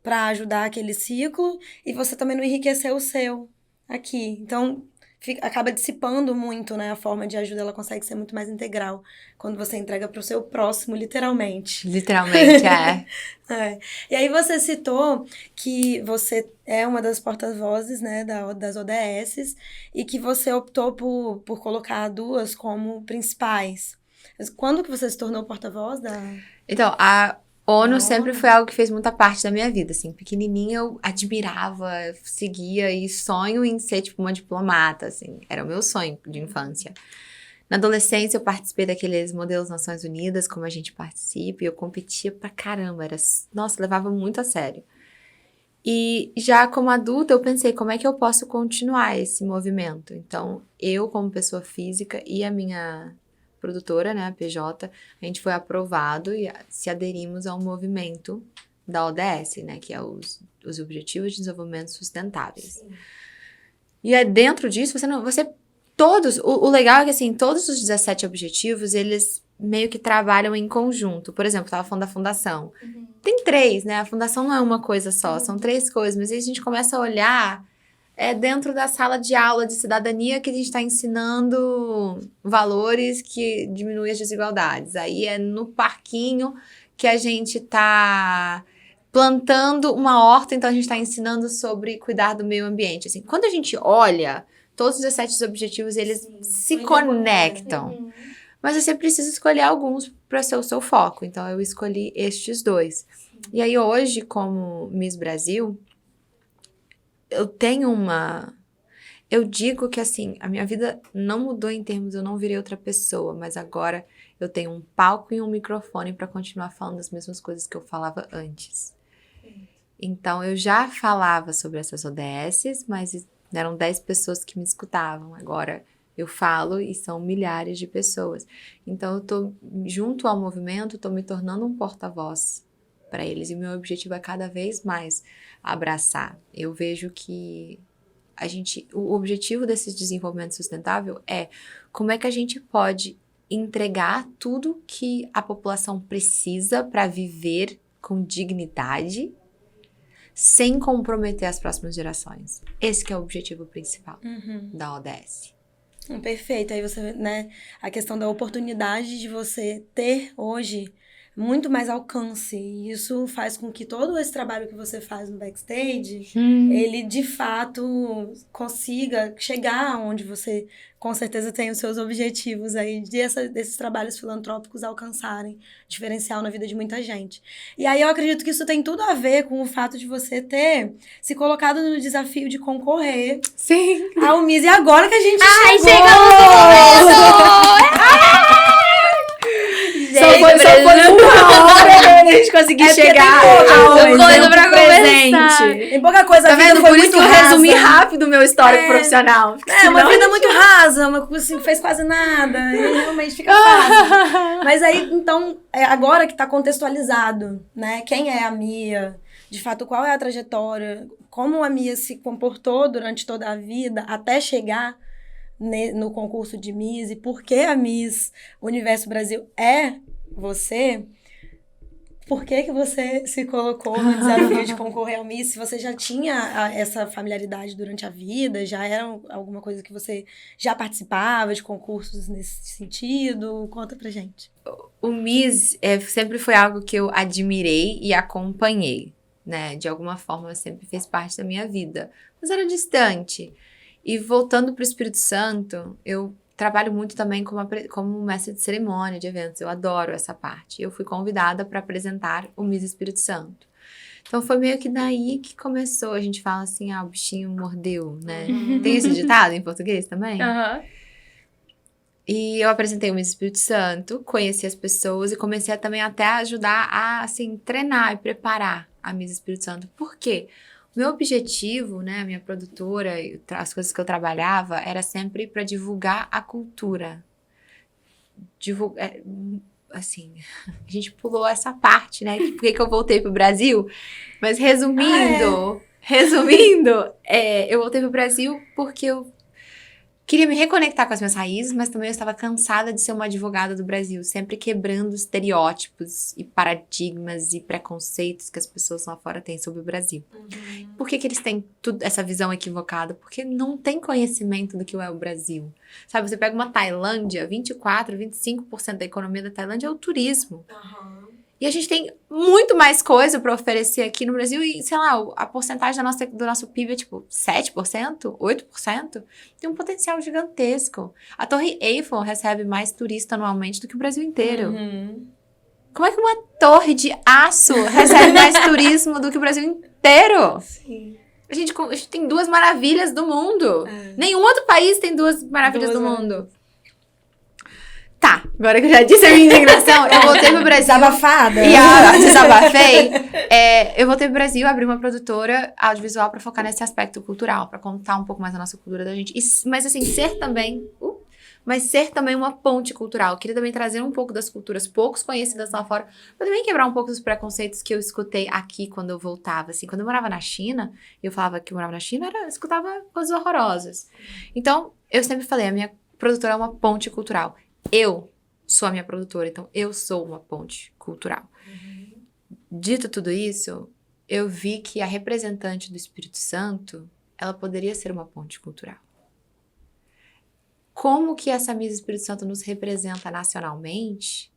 pra ajudar aquele ciclo. E você também não enriqueceu o seu aqui. Então, acaba dissipando muito, né? A forma de ajuda, ela consegue ser muito mais integral quando você entrega pro seu próximo, literalmente. Literalmente, E aí você citou que você é uma das porta-vozes, né, das ODS, e que você optou por colocar duas como principais. Quando que você se tornou porta-voz da... Então, a ONU sempre foi algo que fez muita parte da minha vida, assim, pequenininha eu admirava, seguia e sonho em ser, tipo, uma diplomata, assim, era o meu sonho de infância. Na adolescência eu participei daqueles modelos Nações Unidas, como a gente participa, e eu competia pra caramba, nossa, levava muito a sério. E já como adulta eu pensei, como é que eu posso continuar esse movimento? Então, eu como pessoa física e a minha produtora, né, a PJ, a gente foi aprovado e se aderimos ao movimento da ODS, né, que é os Objetivos de Desenvolvimento Sustentáveis. Sim. E dentro disso, o legal é que, assim, todos os 17 objetivos, eles meio que trabalham em conjunto. Por exemplo, eu estava falando da fundação. Tem 3, né, a fundação não é uma coisa só, são 3 coisas, mas aí a gente começa a olhar dentro da sala de aula de cidadania que a gente está ensinando valores que diminuem as desigualdades. Aí é no parquinho que a gente está plantando uma horta, então a gente está ensinando sobre cuidar do meio ambiente. Assim, quando a gente olha, todos os 17 objetivos, eles se conectam. Mas você precisa escolher alguns para ser o seu foco. Então, eu escolhi estes 2. E aí, hoje, como Miss Brasil, eu tenho eu digo que, assim, a minha vida não mudou em termos, eu não virei outra pessoa, mas agora eu tenho um palco e um microfone para continuar falando as mesmas coisas que eu falava antes. Então, eu já falava sobre essas ODSs, mas eram 10 pessoas que me escutavam. Agora, eu falo e são milhares de pessoas. Então, eu tô junto ao movimento, tô me tornando um porta-voz para eles. E meu objetivo é cada vez mais abraçar. Eu vejo que o objetivo desse desenvolvimento sustentável é como é que a gente pode entregar tudo que a população precisa para viver com dignidade, sem comprometer as próximas gerações. Esse que é o objetivo principal da ODS. Perfeito. Aí você, né, a questão da oportunidade de você ter hoje muito mais alcance, e isso faz com que todo esse trabalho que você faz no backstage, ele de fato consiga chegar onde você com certeza tem os seus objetivos aí, desses trabalhos filantrópicos alcançarem diferencial na vida de muita gente. E aí eu acredito que isso tem tudo a ver com o fato de você ter se colocado no desafio de concorrer ao Miss, e agora que a gente chegou! Só foi uma hora a gente conseguir chegar. Coisa pra conversar. presente. Tem pouca coisa, Tá a vida vendo? foi Por isso muito que eu rasa. resumi rápido o meu histórico profissional. Uma vida muito rasa, uma coisa assim, não fez quase nada. E realmente fica fácil. Mas aí, então, agora que tá contextualizado, né? Quem é a Mia? De fato, qual é a trajetória? Como a Mia se comportou durante toda a vida até chegar no concurso de Miss? E por que a Miss Universo Brasil é você? Por que você se colocou no desafio de concorrer ao Miss? Se você já tinha essa familiaridade durante a vida, já era alguma coisa que você já participava de concursos nesse sentido? Conta pra gente. O Miss sempre foi algo que eu admirei e acompanhei, né? De alguma forma, sempre fez parte da minha vida. Mas era distante. E voltando pro Espírito Santo, eu trabalho muito também como mestre de cerimônia de eventos. Eu adoro essa parte. Eu fui convidada para apresentar o Miss Espírito Santo. Então, foi meio que daí que começou. A gente fala assim, o bichinho mordeu, né? Tem esse ditado em português também? E eu apresentei o Miss Espírito Santo, conheci as pessoas e comecei também até a ajudar a, assim, treinar e preparar a Miss Espírito Santo. Por quê? O meu objetivo, né, a minha produtora, as coisas que eu trabalhava, era sempre para divulgar a cultura. Assim, a gente pulou essa parte, né? Por que eu voltei pro Brasil? Mas resumindo, eu voltei pro Brasil porque eu queria me reconectar com as minhas raízes, mas também eu estava cansada de ser uma advogada do Brasil, sempre quebrando estereótipos e paradigmas e preconceitos que as pessoas lá fora têm sobre o Brasil. Por que eles têm essa visão equivocada? Porque não tem conhecimento do que é o Brasil. Sabe, você pega uma Tailândia, 25% da economia da Tailândia é o turismo. E a gente tem muito mais coisa para oferecer aqui no Brasil e, sei lá, a porcentagem do nosso PIB é tipo 7%, 8%. Tem um potencial gigantesco. A Torre Eiffel recebe mais turista anualmente do que o Brasil inteiro. Como é que uma torre de aço recebe mais turismo do que o Brasil inteiro? Sim. A gente tem 2 maravilhas do mundo. Nenhum outro país tem 2 maravilhas do mundo. Tá, agora que eu já disse a minha indignação, eu voltei pro Brasil. Desabafada. E desabafei. Eu voltei pro Brasil, abri uma produtora audiovisual pra focar nesse aspecto cultural, pra contar um pouco mais da nossa cultura da gente. Mas assim, ser também uma ponte cultural. Eu queria também trazer um pouco das culturas poucos conhecidas lá fora, pra também quebrar um pouco dos preconceitos que eu escutei aqui quando eu voltava. Assim, quando eu morava na China, eu falava que eu morava na China, eu escutava coisas horrorosas. Então, eu sempre falei, a minha produtora é uma ponte cultural. Eu sou a minha produtora, então eu sou uma ponte cultural. Dito tudo isso, eu vi que a representante do Espírito Santo, ela poderia ser uma ponte cultural. Como que essa Miss Espírito Santo nos representa nacionalmente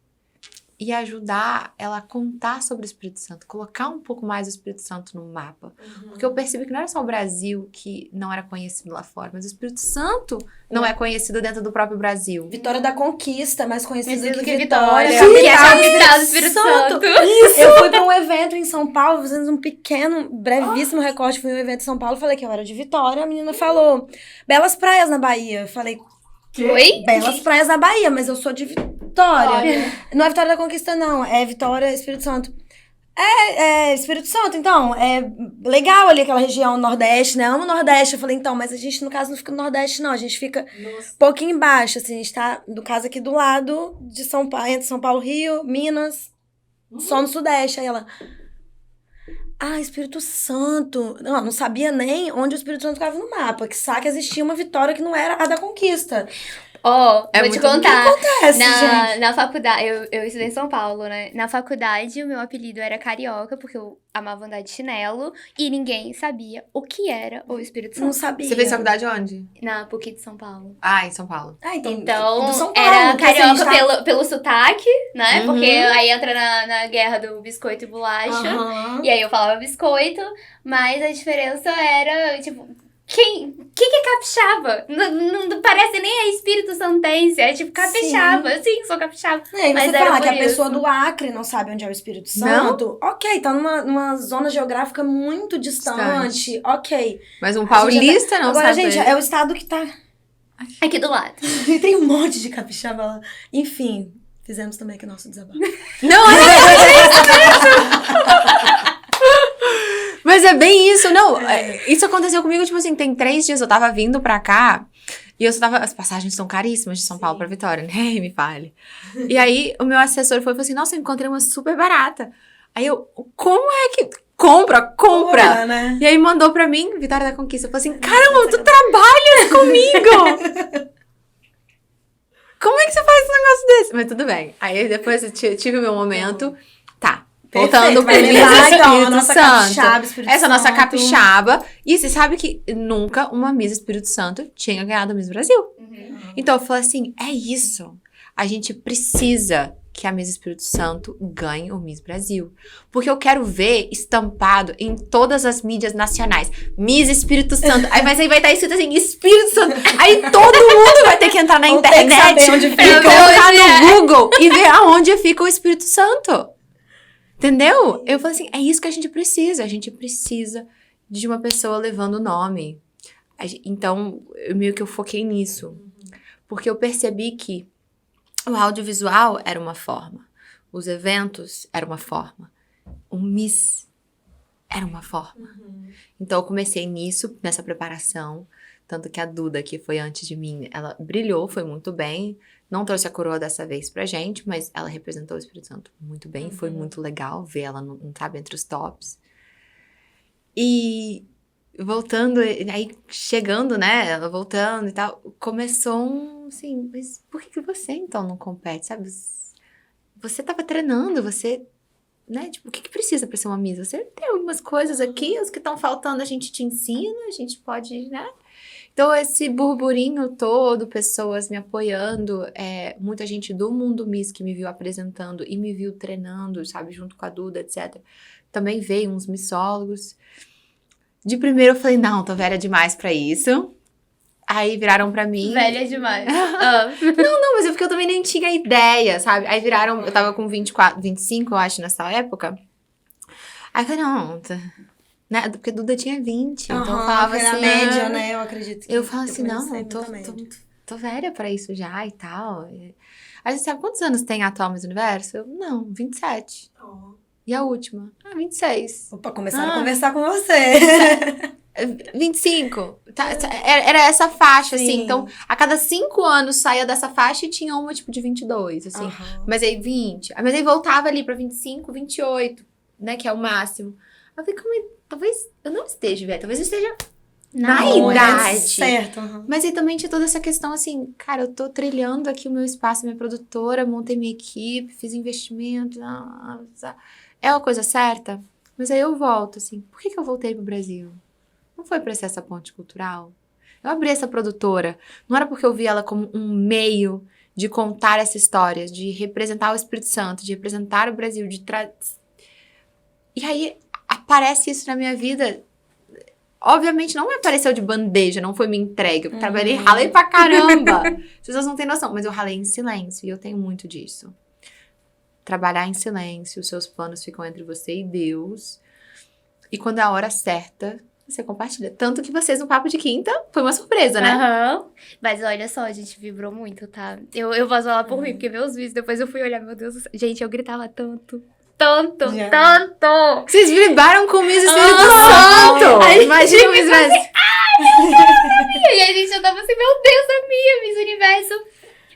e ajudar ela a contar sobre o Espírito Santo, colocar um pouco mais o Espírito Santo no mapa. Porque eu percebi que não era só o Brasil que não era conhecido lá fora, mas o Espírito Santo não é conhecido dentro do próprio Brasil. Vitória da Conquista, mais conhecida do que Vitória. Vitória. Que é a capital do Espírito Santo. Isso. Eu fui pra um evento em São Paulo, fazendo um pequeno, brevíssimo recorte. Fui em um evento em São Paulo, falei que eu era de Vitória. A menina falou, belas praias na Bahia. Eu falei, Oi? belas praias na Bahia, mas eu sou de Vitória. Não é Vitória da Conquista, não. É Vitória, Espírito Santo. É Espírito Santo, então. É legal ali aquela região Nordeste, né? Amo o Nordeste. Eu falei, então, mas a gente, no caso, não fica no Nordeste, não. A gente fica um pouquinho embaixo, assim. A gente tá, no caso, aqui do lado de São Paulo, entre São Paulo, Rio, Minas, só no Sudeste. Aí ela... Espírito Santo. Não sabia nem onde o Espírito Santo ficava no mapa. Que sabe existia uma Vitória que não era a da Conquista. Vou te contar. O que acontece, gente? Na faculdade, eu estudei em São Paulo, né? Na faculdade, o meu apelido era Carioca, porque eu amava andar de chinelo. E ninguém sabia o que era o Espírito Santo. Não sabia. Você fez faculdade onde? Na PUC de São Paulo. Em São Paulo. Então, do São Paulo, era carioca assim, pelo sotaque, né? Porque aí entra na guerra do biscoito e bolacha. E aí eu falava biscoito, mas a diferença era, tipo... Quem é capixaba? Não parece nem a Espírito Santense. É tipo capixaba. Sim, sou capixaba. E mas você falar que a isso. pessoa do Acre não sabe onde é o Espírito Santo, ok, tá numa zona geográfica muito distante, ok. Mas um paulista não Agora, sabe. gente, é o estado que tá... Aqui do lado. E tem um monte de capixaba lá. Enfim, fizemos também aqui nosso desabafo. Não, mas é bem isso, não. Isso aconteceu comigo, tipo assim, tem 3 dias, eu tava vindo pra cá, e as passagens são caríssimas de São Paulo pra Vitória, nem me fale. E aí, o meu assessor falou assim, nossa, eu encontrei uma super barata. Aí eu, como é que... Compra! Porra, né? E aí mandou pra mim, Vitória da Conquista. Eu falei assim, caramba, tu trabalhas comigo! Como é que você faz um negócio desse? Mas tudo bem. Aí depois eu tive o meu momento. Tá. Voltando pro Miss Espírito Santo. Essa nossa capixaba. E você sabe que nunca uma Miss Espírito Santo tinha ganhado a Miss Brasil. Então eu falei assim, é isso. A gente precisa que a Miss Espírito Santo ganhe o Miss Brasil. Porque eu quero ver estampado em todas as mídias nacionais. Miss Espírito Santo. Mas aí vai estar escrito assim, Espírito Santo. Aí todo mundo vai ter que entrar na internet e colocar no Google e ver aonde fica o Espírito Santo. Entendeu? Eu falei assim, é isso que a gente precisa. A gente precisa de uma pessoa levando o nome. Então, meio que eu foquei nisso. Porque eu percebi que o audiovisual era uma forma, os eventos era uma forma, o Miss era uma forma. Então eu comecei nisso, nessa preparação, tanto que a Duda, que foi antes de mim, ela brilhou, foi muito bem, não trouxe a coroa dessa vez pra gente, mas ela representou o Espírito Santo muito bem, foi muito legal ver ela, sabe, entre os tops. E voltando, aí chegando, né, ela voltando e tal, começou assim, mas por que você então não compete, sabe? Você tava treinando, você, né, tipo, o que precisa pra ser uma Miss? Você tem algumas coisas aqui, os que estão faltando a gente te ensina, a gente pode, né? Então esse burburinho todo, pessoas me apoiando, muita gente do mundo Miss que me viu apresentando e me viu treinando, sabe, junto com a Duda, etc. Também veio uns missólogos. De primeiro eu falei, não, tô velha demais pra isso. Aí viraram pra mim... Velha demais. Não, mas é porque eu também nem tinha ideia, sabe? Aí viraram... Eu tava com 24, 25, eu acho, nessa época. Aí eu falei, não... Né? Porque Duda tinha 20. Então eu falava assim... Era média, né? Eu acredito que... Eu falo assim, não, tô velha pra isso já e tal. Aí você sabe quantos anos tem a atual Miss Universo? Eu, não, 27. E a última? 26. Opa, começaram a conversar com você. 25. Era essa faixa, assim. Então, a cada 5 anos saía dessa faixa e tinha uma, tipo, de 22, assim. Mas aí 20. Mas aí voltava ali pra 25, 28, né? Que é o máximo. Eu falei, talvez eu não esteja, velho. Talvez eu esteja na idade. Certo. Mas aí também tinha toda essa questão, assim, cara, eu tô trilhando aqui o meu espaço, minha produtora, montei minha equipe, fiz investimento. É a coisa certa? Mas aí eu volto, assim, por que eu voltei pro Brasil? Não foi pra ser essa ponte cultural? Eu abri essa produtora, não era porque eu vi ela como um meio de contar essa história, de representar o Espírito Santo, de representar o Brasil, E aí aparece isso na minha vida. Obviamente não me apareceu de bandeja, não foi me entregue. Eu trabalhei, ralei pra caramba. As pessoas não têm noção, mas eu ralei em silêncio e eu tenho muito disso. Trabalhar em silêncio, os seus planos ficam entre você e Deus. E quando é a hora certa, você compartilha. Tanto que vocês no Papo de Quinta foi uma surpresa, né? Mas olha só, a gente vibrou muito, tá? Eu posso falar por mim, porque meus vídeos, depois eu fui olhar, meu Deus do céu. Gente, eu gritava tanto. Vocês vibraram com o Miss Espírito Santo! Imagina o Miss Brasil. E a gente já tava assim, meu Deus, a minha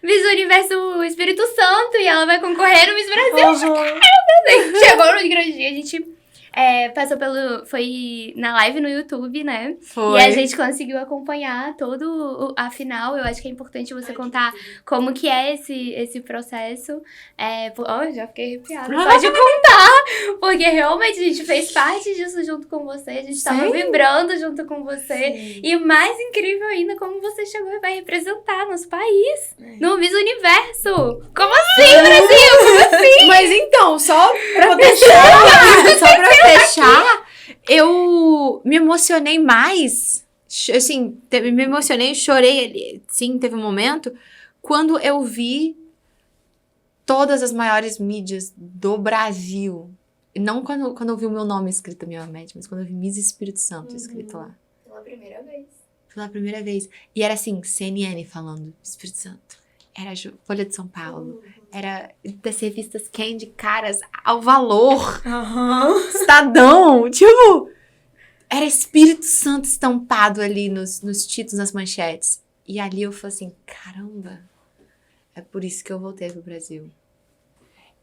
Miss Universo Espírito Santo, e ela vai concorrer no Miss Brasil. Chegou no grande dia, a gente passou foi na live no YouTube, né? Foi. E a gente conseguiu acompanhar todo a final. Eu acho que é importante você contar como que é esse processo. Já fiquei arrepiada só de contar. Porque realmente a gente fez parte disso junto com você. A gente tava vibrando junto com você. Sim. E mais incrível ainda, como você chegou e vai representar nosso país no Miss Universo. Como assim, Brasil? Como assim? Mas então, só pra fechar, eu me emocionei mais, assim, me emocionei, chorei, sim, teve um momento, quando eu vi todas as maiores mídias do Brasil, não quando eu vi o meu nome escrito na minha média, mas quando eu vi Miss Espírito Santo escrito lá. Pela primeira vez. E era assim, CNN falando Espírito Santo. Era Folha de São Paulo. Era das revistas Candy, caras, ao valor. Estadão. Tipo, Era Espírito Santo estampado ali nos títulos, nas manchetes. E ali eu falei assim, caramba, é por isso que eu voltei pro Brasil.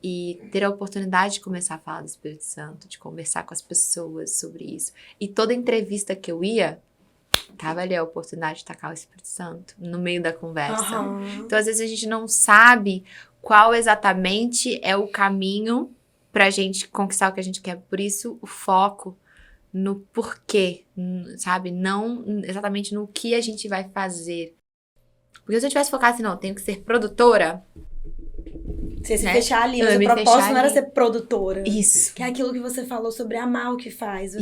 E ter a oportunidade de começar a falar do Espírito Santo, de conversar com as pessoas sobre isso. E toda entrevista que eu ia, tava ali a oportunidade de tacar o Espírito Santo no meio da conversa. Então, às vezes, a gente não sabe qual exatamente é o caminho pra gente conquistar o que a gente quer. Por isso, o foco no porquê, sabe? Não exatamente no que a gente vai fazer. Porque se eu tivesse focado assim, não, eu tenho que ser produtora... Você se fechar ali, mas o propósito não era ser produtora. Isso. Que é aquilo que você falou sobre amar o que faz.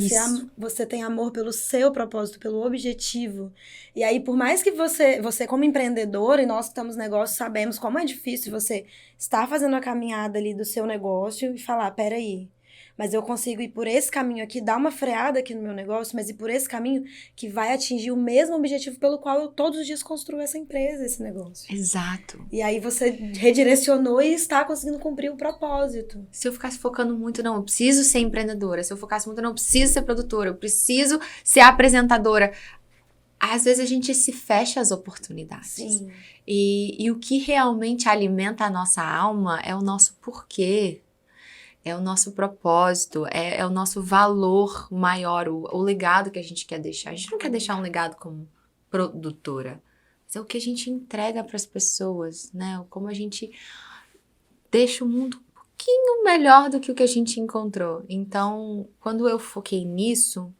Você tem amor pelo seu propósito, pelo objetivo. E aí, por mais que você como empreendedora, e nós que estamos no negócio, sabemos como é difícil você estar fazendo a caminhada ali do seu negócio e falar, peraí, mas eu consigo ir por esse caminho aqui, dar uma freada aqui no meu negócio, mas ir por esse caminho que vai atingir o mesmo objetivo pelo qual eu todos os dias construo essa empresa, esse negócio. Exato. E aí você redirecionou e está conseguindo cumprir o propósito. Se eu ficasse focando muito, não, eu preciso ser empreendedora. Se eu focasse muito, não, eu preciso ser produtora. Eu preciso ser apresentadora. Às vezes a gente se fecha às oportunidades. Sim. E o que realmente alimenta a nossa alma é o nosso porquê. É o nosso propósito, é o nosso valor maior, o legado que a gente quer deixar. A gente não quer deixar um legado como produtora, mas é o que a gente entrega para as pessoas, né? Como a gente deixa o mundo um pouquinho melhor do que o que a gente encontrou. Então, quando eu foquei nisso,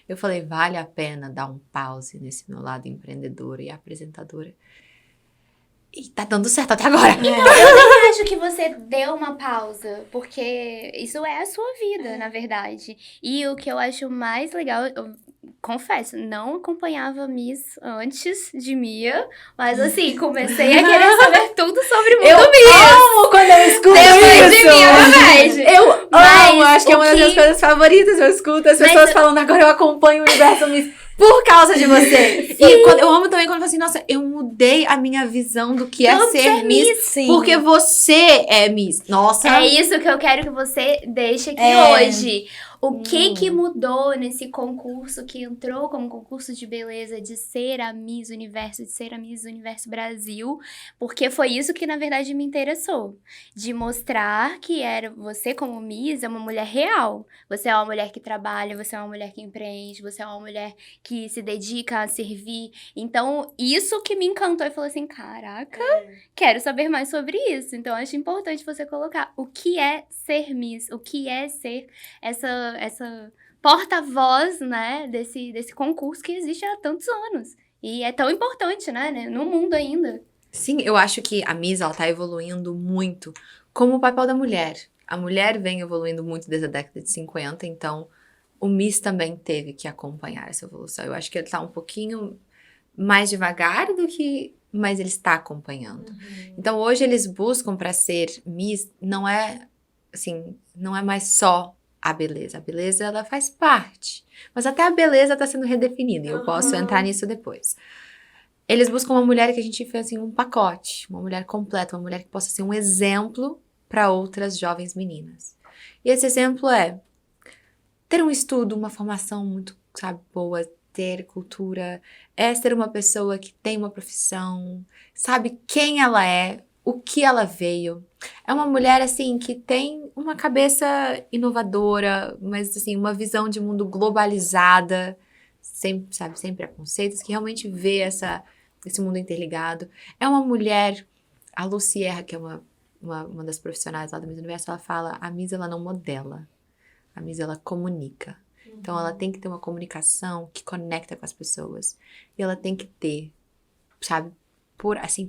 eu falei, vale a pena dar um pause nesse meu lado empreendedora e apresentadora. E tá dando certo até agora. Então, eu nem acho que você deu uma pausa, porque isso é a sua vida, na verdade. E o que eu acho mais legal, eu confesso, não acompanhava Miss antes de Mia, mas assim, comecei a querer saber tudo sobre o mundo Miss. Eu amo quando eu escuto Depois isso. de Mia, verdade. Eu amo, acho que é uma das minhas que- coisas favoritas. Eu escuto as pessoas falando, agora eu acompanho o universo Miss. Por causa de você. E eu amo também quando eu falo assim, nossa, eu mudei a minha visão do que é Tudo ser Miss. Sim. Porque você é Miss. Nossa. É isso que eu quero que você deixe aqui hoje. O que mudou nesse concurso que entrou como concurso de beleza de ser a Miss Universo, de ser a Miss Universo Brasil? Porque foi isso que, na verdade, me interessou. De mostrar que você como Miss é uma mulher real. Você é uma mulher que trabalha, você é uma mulher que empreende, você é uma mulher que se dedica a servir. Então, isso que me encantou e falou assim, caraca, quero saber mais sobre isso. Então, acho importante você colocar o que é ser Miss, o que é ser essa porta-voz, né, desse concurso que existe há tantos anos. E é tão importante, né, no mundo ainda. Sim, eu acho que a Miss, ela tá evoluindo muito como o papel da mulher. A mulher vem evoluindo muito desde a década de 50, então o Miss também teve que acompanhar essa evolução. Eu acho que ele tá um pouquinho mais devagar mas ele está acompanhando. Então, hoje eles buscam para ser Miss, não é mais só a beleza. A beleza, ela faz parte. Mas até a beleza está sendo redefinida, e eu posso entrar nisso depois. Eles buscam uma mulher que a gente fez assim, um pacote, uma mulher completa, uma mulher que possa ser um exemplo para outras jovens meninas. E esse exemplo é ter um estudo, uma formação muito, boa, ter cultura, é ser uma pessoa que tem uma profissão, sabe quem ela é, o que ela veio. É uma mulher, assim, que tem uma cabeça inovadora, mas, assim, uma visão de mundo globalizada, sem preconceitos, que realmente vê esse mundo interligado. É uma mulher, a Lu Sierra, que é uma das profissionais lá do Miss Universo, ela fala, a Miss, ela não modela, a Miss, ela comunica. Então, ela tem que ter uma comunicação que conecta com as pessoas. E ela tem que ter,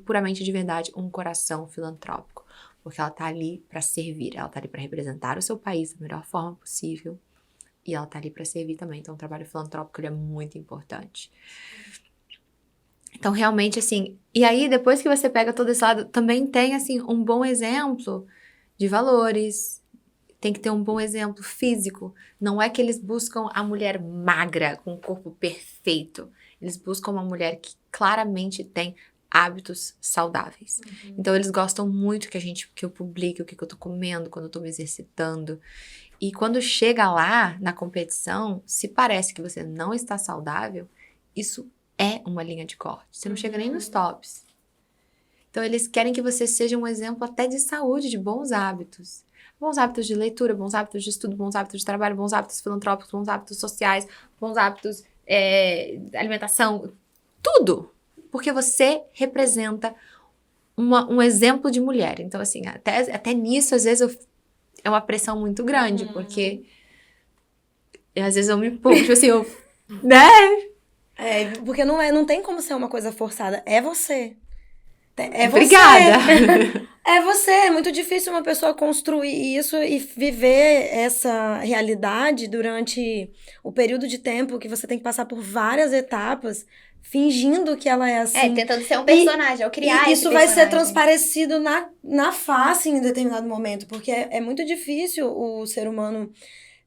puramente de verdade, um coração filantrópico. Porque ela tá ali para servir, ela tá ali para representar o seu país da melhor forma possível. E ela tá ali para servir também. Então, o trabalho filantrópico, ele é muito importante. Então, realmente, assim... E aí, depois que você pega todo esse lado, também tem, assim, um bom exemplo de valores. Tem que ter um bom exemplo físico. Não é que eles buscam a mulher magra, com o corpo perfeito. Eles buscam uma mulher que claramente tem hábitos saudáveis. Então, eles gostam muito que eu publique o que eu tô comendo, quando eu tô me exercitando. E quando chega lá, na competição, se parece que você não está saudável, isso é uma linha de corte. Você não chega nem nos tops. Então, eles querem que você seja um exemplo até de saúde, de bons hábitos. Bons hábitos de leitura, bons hábitos de estudo, bons hábitos de trabalho, bons hábitos filantrópicos, bons hábitos sociais, bons hábitos de alimentação, tudo. Porque você representa um exemplo de mulher. Então, assim, até nisso, às vezes, é uma pressão muito grande, porque às vezes eu me empurro, tipo assim, né? Porque não tem como ser uma coisa forçada. É você. É você. Obrigada. É você. É muito difícil uma pessoa construir isso e viver essa realidade durante o período de tempo que você tem que passar por várias etapas, fingindo que ela é assim. Tentando ser um personagem, ou criar e esse isso vai ser personagem. transparecido na face em determinado momento, porque é muito difícil o ser humano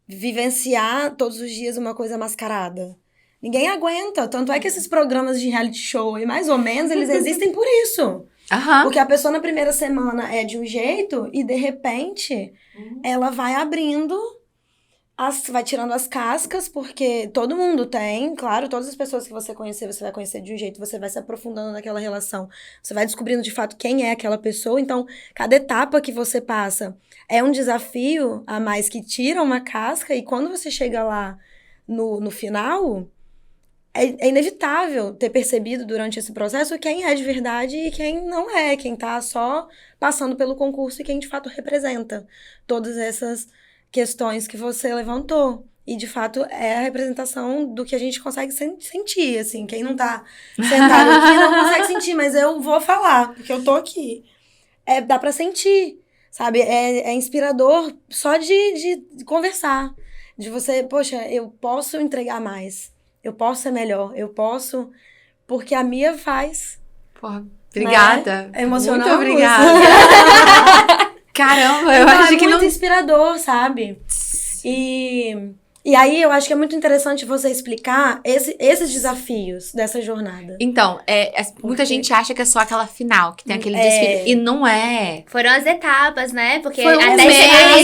vivenciar todos os dias uma coisa mascarada. Ninguém aguenta. Tanto é que esses programas de reality show, e mais ou menos, eles existem por isso. Porque a pessoa na primeira semana é de um jeito e, de repente, ela vai abrindo, vai tirando as cascas, porque todo mundo tem, claro, todas as pessoas que você conhecer, você vai conhecer de um jeito, você vai se aprofundando naquela relação, você vai descobrindo de fato quem é aquela pessoa. Então, cada etapa que você passa é um desafio a mais que tira uma casca, e quando você chega lá no final, é inevitável ter percebido durante esse processo quem é de verdade e quem não é, quem tá só passando pelo concurso e quem de fato representa todas essas questões que você levantou. E, de fato, é a representação do que a gente consegue sentir, assim. Quem não tá sentado aqui não consegue sentir, mas eu vou falar, porque eu tô aqui. Dá pra sentir, sabe? É inspirador só de conversar. De você, poxa, eu posso entregar mais. Eu posso ser melhor. Eu posso... Porque a Mia faz. Porra, obrigada. É emocionante. Muito obrigada. Caramba, eu acho que não... É muito inspirador, sabe? E aí, eu acho que é muito interessante você explicar esses desafios dessa jornada. Então, muita gente acha que é só aquela final, que tem aquele desfile. E não é. Foram as etapas, né? Porque foi até chegar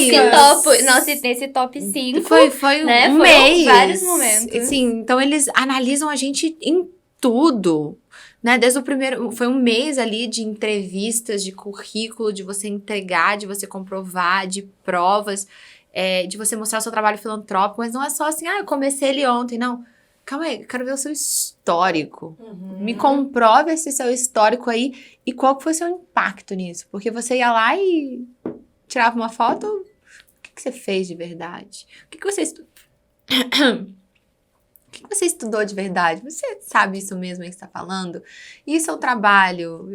nesse top 5. Foi né? um Foram mês. Vários momentos. Sim, então eles analisam a gente em tudo. Né? Desde o primeiro... Foi um mês ali de entrevistas, de currículo, de você entregar, de você comprovar, de provas. De você mostrar o seu trabalho filantrópico, mas não é só assim, eu comecei ele ontem, não. Calma aí, eu quero ver o seu histórico. Me comprove esse seu histórico aí e qual que foi o seu impacto nisso. Porque você ia lá e tirava uma foto, o que você fez de verdade? O que você estudou? O que você estudou de verdade? Você sabe isso mesmo aí que você está falando? E o seu trabalho?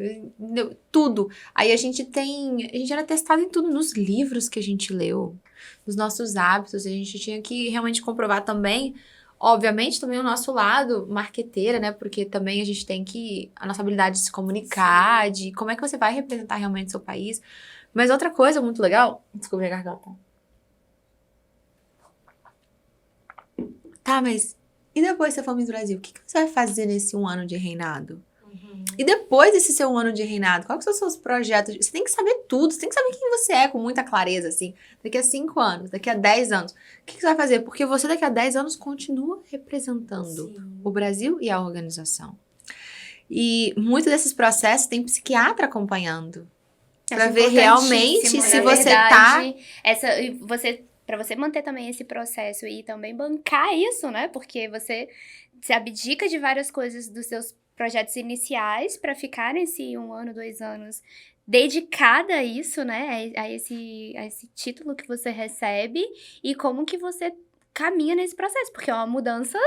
Tudo. Aí a gente era testado em tudo, nos livros que a gente leu, nos nossos hábitos. A gente tinha que realmente comprovar também, obviamente, também o nosso lado marqueteira, né? Porque também a gente tem a nossa habilidade de se comunicar, de como é que você vai representar realmente o seu país. Mas outra coisa muito legal... Descobri a garganta. Tá, mas... E depois que você for Miss Brasil, o que você vai fazer nesse 1 ano de reinado? E depois desse seu 1 ano de reinado, quais são os seus projetos? Você tem que saber tudo, você tem que saber quem você é com muita clareza, assim. Daqui a 5 anos, daqui a 10 anos. O que você vai fazer? Porque você daqui a 10 anos continua representando o Brasil e a organização. E muitos desses processos tem psiquiatra acompanhando. Pra ver realmente se você tá... Pra você manter também esse processo e também bancar isso, né? Porque você se abdica de várias coisas dos seus projetos iniciais pra ficar nesse 1 ano, 2 anos dedicada a isso, né? A esse título que você recebe e como que você caminha nesse processo. Porque é uma mudança...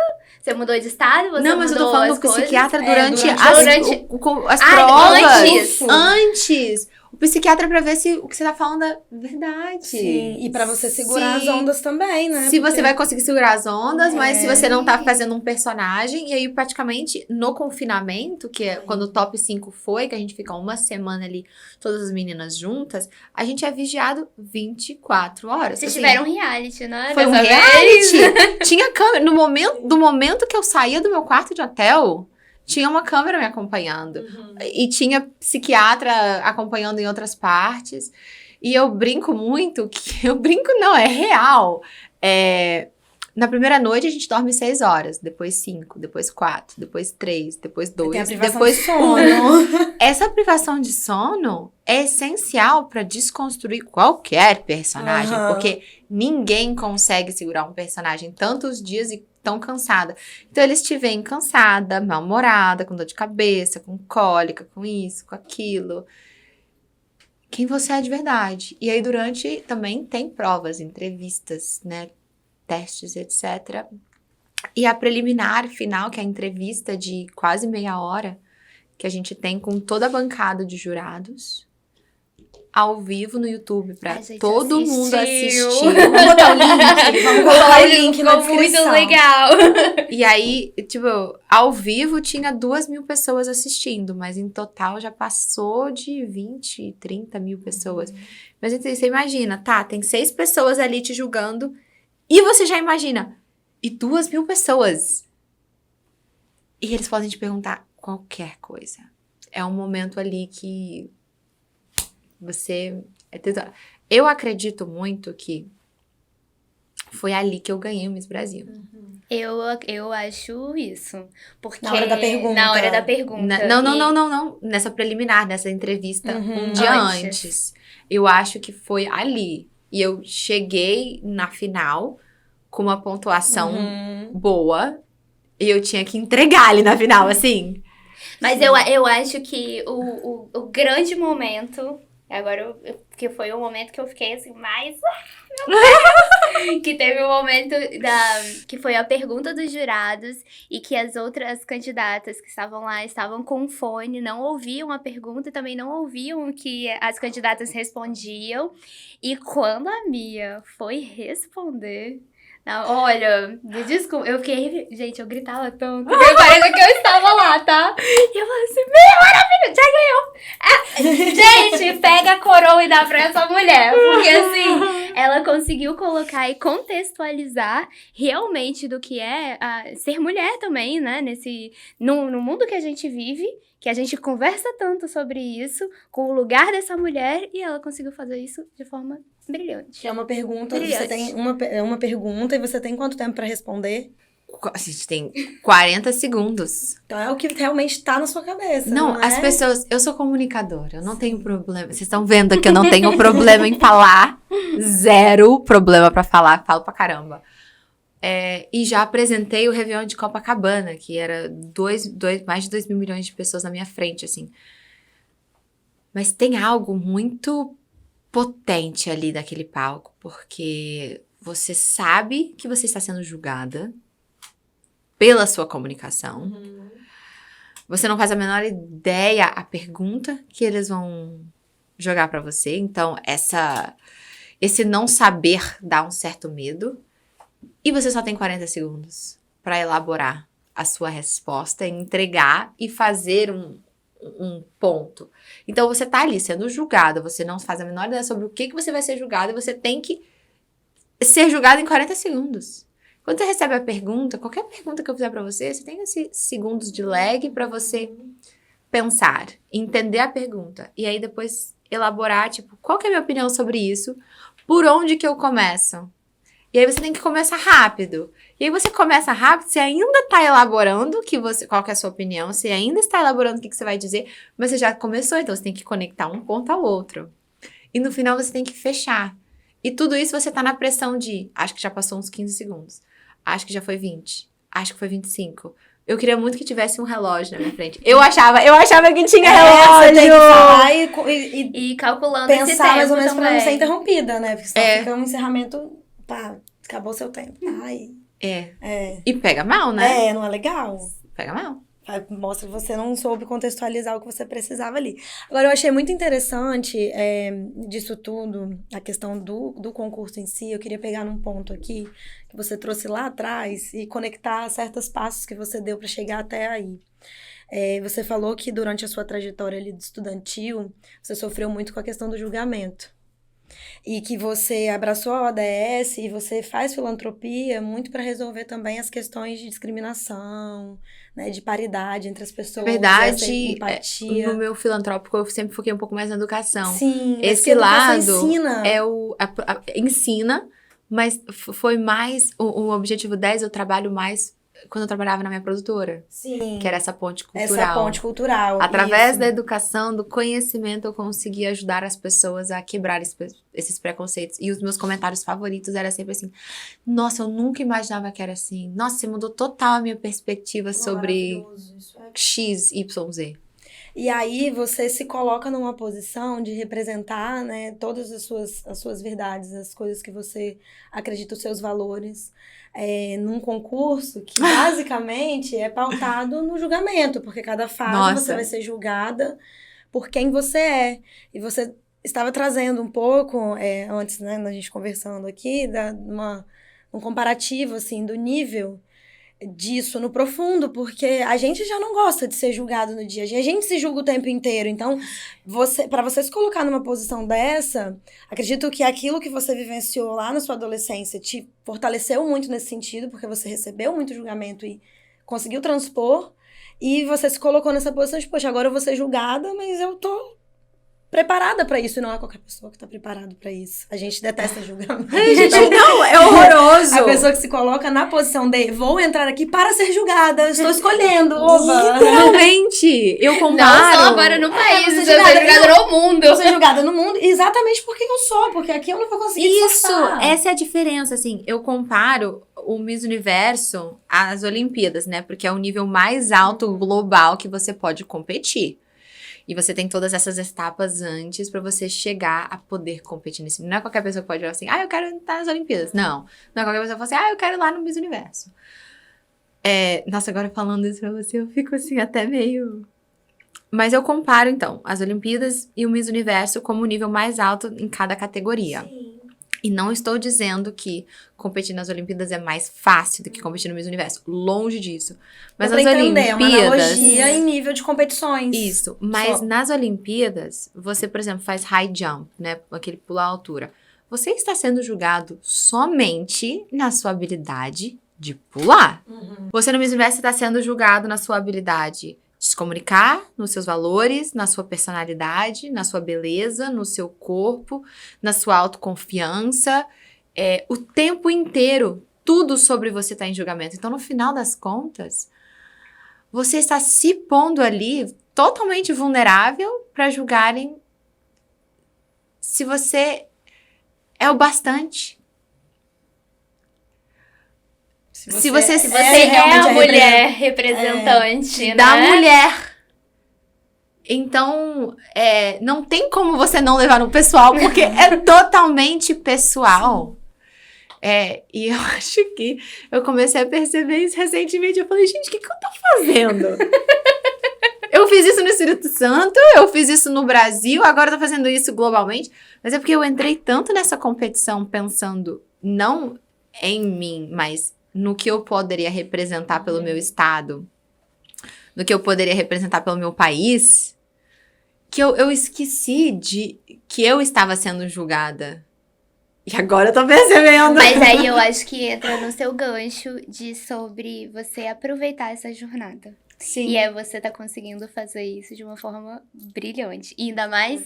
Você mudou de estado, você Não, mas eu tô falando do psiquiatra durante as provas. Antes. O psiquiatra pra ver se o que você tá falando é verdade. Sim, e pra você segurar as ondas também, né? Se você vai conseguir segurar as ondas, mas se você não tá fazendo um personagem, e aí praticamente no confinamento, que é quando o top 5 foi, que a gente fica uma semana ali, todas as meninas juntas, a gente é vigiado 24 horas. Vocês tiveram um reality, né? Foi um reality. Tinha câmera. Do momento que eu saía do meu quarto de hotel, tinha uma câmera me acompanhando. E tinha psiquiatra acompanhando em outras partes. E eu brinco muito, é real. Na primeira noite a gente dorme 6 horas, depois 5, depois 4, depois 3, depois 2, depois 1. Essa privação de sono é essencial para desconstruir qualquer personagem, porque ninguém consegue segurar um personagem tantos dias e tão cansada. Então eles te veem cansada, mal-humorada, com dor de cabeça, com cólica, com isso, com aquilo. Quem você é de verdade. E aí também tem provas, entrevistas, né? Testes, etc. E a preliminar final, que é a entrevista de quase meia hora, que a gente tem com toda a bancada de jurados, ao vivo no YouTube, pra todo mundo assistir. Vamos botar o link, vamos colocar o link na descrição. Muito legal. E aí, tipo, ao vivo tinha 2.000 pessoas assistindo, mas em total já passou de 20, 30 mil pessoas. Mas então, você imagina, tá, tem 6 pessoas ali te julgando, e você já imagina, e 2.000 pessoas. E eles podem te perguntar qualquer coisa. É um momento ali que você... Eu acredito muito que foi ali que eu ganhei o Miss Brasil. Eu acho isso. Porque na hora da pergunta. Não. Nessa preliminar, nessa entrevista, um dia antes. Eu acho que foi ali. E eu cheguei na final com uma pontuação boa. E eu tinha que entregar ali na final, assim. Mas eu acho que o grande momento... Agora, que foi o momento que eu fiquei assim, mais... Meu Deus! Que teve um momento que foi a pergunta dos jurados e que as outras candidatas que estavam lá estavam com fone, não ouviam a pergunta e também não ouviam o que as candidatas respondiam. E quando a Mia foi responder... Não, olha, me desculpa, eu fiquei... Gente, eu gritava tanto, porque parece que eu estava lá, tá? E eu falei assim, meu maravilha, já ganhou! Gente, pega a coroa e dá pra essa mulher, porque assim, ela conseguiu colocar e contextualizar realmente do que é ser mulher também, né? No mundo que a gente vive, que a gente conversa tanto sobre isso, com o lugar dessa mulher, e ela conseguiu fazer isso de forma brilhante. É uma pergunta, Brilhante. Você tem uma pergunta e você tem quanto tempo pra responder? A gente tem 40 segundos. Então é o que realmente tá na sua cabeça. Não, não as pessoas... Eu sou comunicadora, eu não tenho problema. Vocês estão vendo que eu não tenho problema em falar. 0 problema pra falar, falo pra caramba. E já apresentei o Réveillon de Copacabana, que era mais de 2.000 milhões de pessoas na minha frente, assim. Mas tem algo muito potente ali daquele palco, porque você sabe que você está sendo julgada pela sua comunicação. Você não faz a menor ideia a pergunta que eles vão jogar pra você. Então, esse não saber dá um certo medo. E você só tem 40 segundos pra elaborar a sua resposta, entregar e fazer um ponto. Então, você tá ali sendo julgada, você não faz a menor ideia sobre o que você vai ser julgada, e você tem que ser julgada em 40 segundos. Quando você recebe a pergunta, qualquer pergunta que eu fizer pra você, você tem esses segundos de lag pra você pensar, entender a pergunta, e aí depois elaborar, tipo, qual que é a minha opinião sobre isso? Por onde que eu começo? E aí você tem que começar rápido. E aí você começa rápido, você ainda tá elaborando qual que é a sua opinião, você ainda está elaborando o que você vai dizer, mas você já começou, então você tem que conectar um ponto ao outro. E no final você tem que fechar. E tudo isso você tá na pressão de, acho que já passou uns 15 segundos, acho que já foi 20, acho que foi 25. Eu queria muito que tivesse um relógio na minha frente. Eu achava que tinha relógio. Você tem que falar e calculando esse tempo pensar mais ou menos também. pra não ser interrompida, né? Porque senão fica um encerramento, pá, acabou seu tempo. Ai. E pega mal, né? Não é legal. Pega mal. Mostra que você não soube contextualizar o que você precisava ali. Agora, eu achei muito interessante disso tudo, a questão do concurso em si. Eu queria pegar num ponto aqui que você trouxe lá atrás e conectar certos passos que você deu para chegar até aí. Você falou que durante a sua trajetória ali de estudantil, você sofreu muito com a questão do julgamento. E que você abraçou a ODS e você faz filantropia muito para resolver também as questões de discriminação, né, de paridade entre as pessoas. Na verdade, essa empatia. no meu filantrópico eu sempre foquei um pouco mais na educação. Sim, Esse lado ensina. Ensina, mas foi mais o objetivo 10, eu trabalho mais quando eu trabalhava na minha produtora. Sim. Que era essa ponte cultural. Essa ponte cultural. Através isso. da educação, do conhecimento, eu consegui ajudar as pessoas a quebrar esses preconceitos. E os meus comentários favoritos eram sempre assim: nossa, eu nunca imaginava que era assim. Nossa, você mudou total a minha perspectiva sobre X, Y, Z. E aí você se coloca numa posição de representar, né, todas as suas verdades, as coisas que você acredita, os seus valores, num concurso que basicamente é pautado no julgamento, porque cada fase você vai ser julgada por quem você é. E você estava trazendo um pouco, antes, né, da gente conversando aqui, um comparativo, assim, do nível disso no profundo, porque a gente já não gosta de ser julgado no dia a dia, a gente se julga o tempo inteiro, então para você se colocar numa posição dessa, acredito que aquilo que você vivenciou lá na sua adolescência te fortaleceu muito nesse sentido, porque você recebeu muito julgamento e conseguiu transpor, e você se colocou nessa posição de, poxa, agora eu vou ser julgada, mas eu tô preparada pra isso, e não é qualquer pessoa que tá preparada pra isso. A gente detesta julgamento. Não, é horroroso. A pessoa que se coloca na posição de vou entrar aqui para ser julgada, estou escolhendo, oba. Literalmente, eu comparo. Não só agora no país, você eu ser julgada no mundo. Vou ser julgada no mundo, exatamente porque eu sou, porque aqui eu não vou conseguir disfarçar. Essa é a diferença, assim, eu comparo o Miss Universo às Olimpíadas, né, porque é o nível mais alto global que você pode competir. E você tem todas essas etapas antes pra você chegar a poder competir nesse. Não é qualquer pessoa que pode falar assim, eu quero estar nas Olimpíadas. Não é qualquer pessoa que fala assim, eu quero ir lá no Miss Universo. Nossa, agora falando isso pra você, eu fico assim até meio... Mas eu comparo, então, as Olimpíadas e o Miss Universo como o nível mais alto em cada categoria. Sim. E não estou dizendo que competir nas Olimpíadas é mais fácil do que competir no Miss Universo. Longe disso. Mas as Olimpíadas... É uma analogia em nível de competições. Isso. Mas nas Olimpíadas, você, por exemplo, faz high jump, né? Aquele pular a altura. Você está sendo julgado somente na sua habilidade de pular. Uhum. Você no Miss Universo está sendo julgado na sua habilidade de se comunicar, nos seus valores, na sua personalidade, na sua beleza, no seu corpo, na sua autoconfiança. O tempo inteiro, tudo sobre você está em julgamento. Então, no final das contas, você está se pondo ali totalmente vulnerável para julgarem se você é o bastante. Se você é a mulher representante, né? Da mulher. Então, não tem como você não levar no pessoal, porque é totalmente pessoal. E eu acho que eu comecei a perceber isso recentemente. Eu falei, gente, o que eu tô fazendo? Eu fiz isso no Espírito Santo, eu fiz isso no Brasil, agora eu tô fazendo isso globalmente. Mas é porque eu entrei tanto nessa competição pensando não em mim, mas no que eu poderia representar pelo meu estado, no que eu poderia representar pelo meu país, que eu esqueci de que eu estava sendo julgada. E agora eu tô percebendo. Mas aí eu acho que entra no seu gancho sobre você aproveitar essa jornada. Sim. E aí você tá conseguindo fazer isso de uma forma brilhante. E ainda mais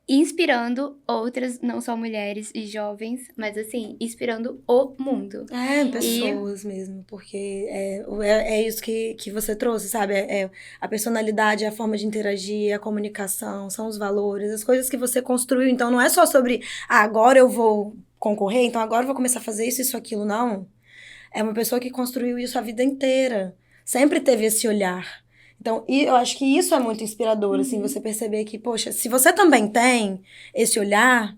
inspirando outras, não só mulheres e jovens, mas assim, inspirando o mundo. Pessoas mesmo, porque é isso que você trouxe, sabe? A personalidade, a forma de interagir, a comunicação, são os valores, as coisas que você construiu. Então, não é só sobre, agora eu vou concorrer, então agora eu vou começar a fazer isso, aquilo, não. É uma pessoa que construiu isso a vida inteira. Sempre teve esse olhar. Então, eu acho que isso é muito inspirador, assim, você perceber que, poxa, se você também tem esse olhar,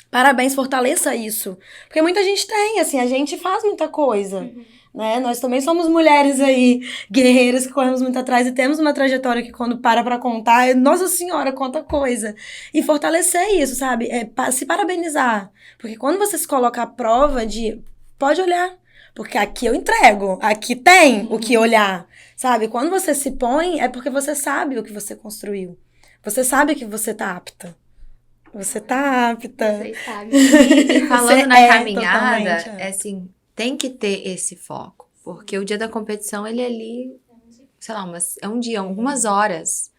parabéns, fortaleça isso. Porque muita gente tem, assim, a gente faz muita coisa, né? Nós também somos mulheres aí, guerreiras, que corremos muito atrás e temos uma trajetória que quando pra contar, nossa senhora, quanta coisa. E fortalecer isso, sabe? Se parabenizar. Porque quando você se coloca à prova de, pode olhar, porque aqui eu entrego, aqui tem o que olhar. Sabe, quando você se põe, é porque você sabe o que você construiu. Você sabe que você tá apta. Você tá apta. Vocês sabem. E falando Você na é caminhada, totalmente, é assim, tem que ter esse foco. Porque o dia da competição, ele é ali, sei lá, é um dia, algumas horas.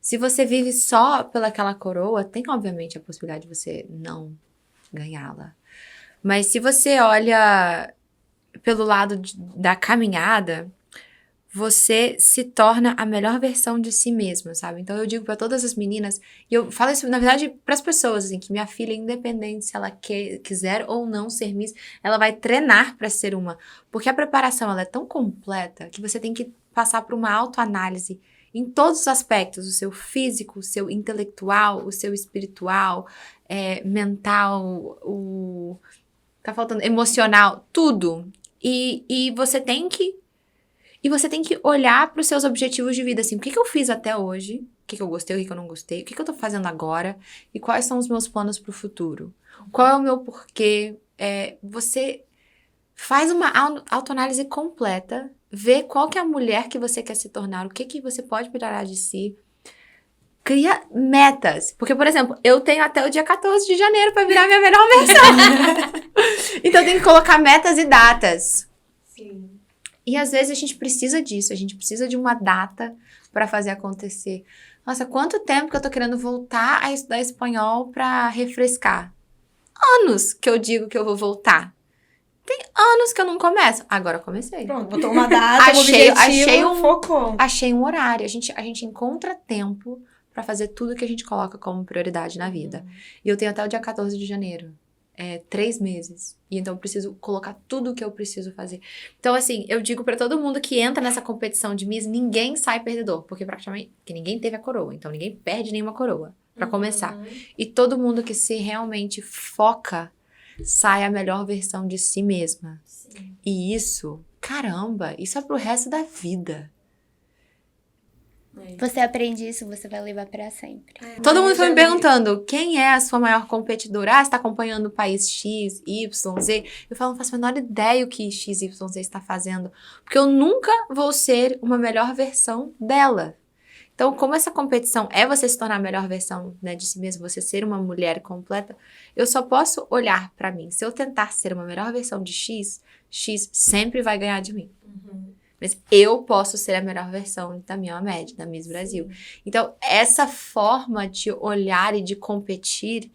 Se você vive só pelaquela coroa, tem obviamente a possibilidade de você não ganhá-la. Mas se você olha pelo lado da caminhada, você se torna a melhor versão de si mesma, sabe? Então eu digo pra todas as meninas, e eu falo isso na verdade pras pessoas, assim, que minha filha, independente se ela quiser ou não ser Miss, ela vai treinar pra ser uma, porque a preparação ela é tão completa que você tem que passar por uma autoanálise em todos os aspectos, o seu físico, o seu intelectual, o seu espiritual, mental, tá faltando emocional, tudo. E você tem que olhar para os seus objetivos de vida, assim, o que eu fiz até hoje, o que eu gostei, o que eu não gostei, o que eu tô fazendo agora e quais são os meus planos para o futuro. Qual é o meu porquê? Você faz uma autoanálise completa, vê qual que é a mulher que você quer se tornar, o que você pode melhorar de si. Cria metas. Porque, por exemplo, eu tenho até o dia 14 de janeiro para virar minha melhor versão. Então, eu tenho que colocar metas e datas. Sim. E às vezes a gente precisa disso, a gente precisa de uma data para fazer acontecer. Nossa, quanto tempo que eu tô querendo voltar a estudar espanhol para refrescar? Anos que eu digo que eu vou voltar. Tem anos que eu não começo. Agora eu comecei. Pronto, botou uma data, um objetivo, focou. Achei um horário. A gente encontra tempo para fazer tudo que a gente coloca como prioridade na vida. E eu tenho até o dia 14 de janeiro. 3 meses. E então eu preciso colocar tudo o que eu preciso fazer. Então, assim, eu digo pra todo mundo que entra nessa competição de Miss, ninguém sai perdedor. Porque praticamente ninguém teve a coroa. Então, ninguém perde nenhuma coroa. Pra começar. E todo mundo que se realmente foca, sai a melhor versão de si mesma. Sim. E isso, caramba, isso é pro resto da vida. Você aprende isso, você vai levar pra sempre. Todo mundo foi me perguntando, quem é a sua maior competidora? Você tá acompanhando o país X, Y, Z? Eu falo, não faço a menor ideia o que X, Y, Z está fazendo. Porque eu nunca vou ser uma melhor versão dela. Então, como essa competição é você se tornar a melhor versão, né, de si mesmo, você ser uma mulher completa, eu só posso olhar pra mim. Se eu tentar ser uma melhor versão de X, X sempre vai ganhar de mim. Mas eu posso ser a melhor versão da minha média, da Miss Brasil. Então, essa forma de olhar e de competir,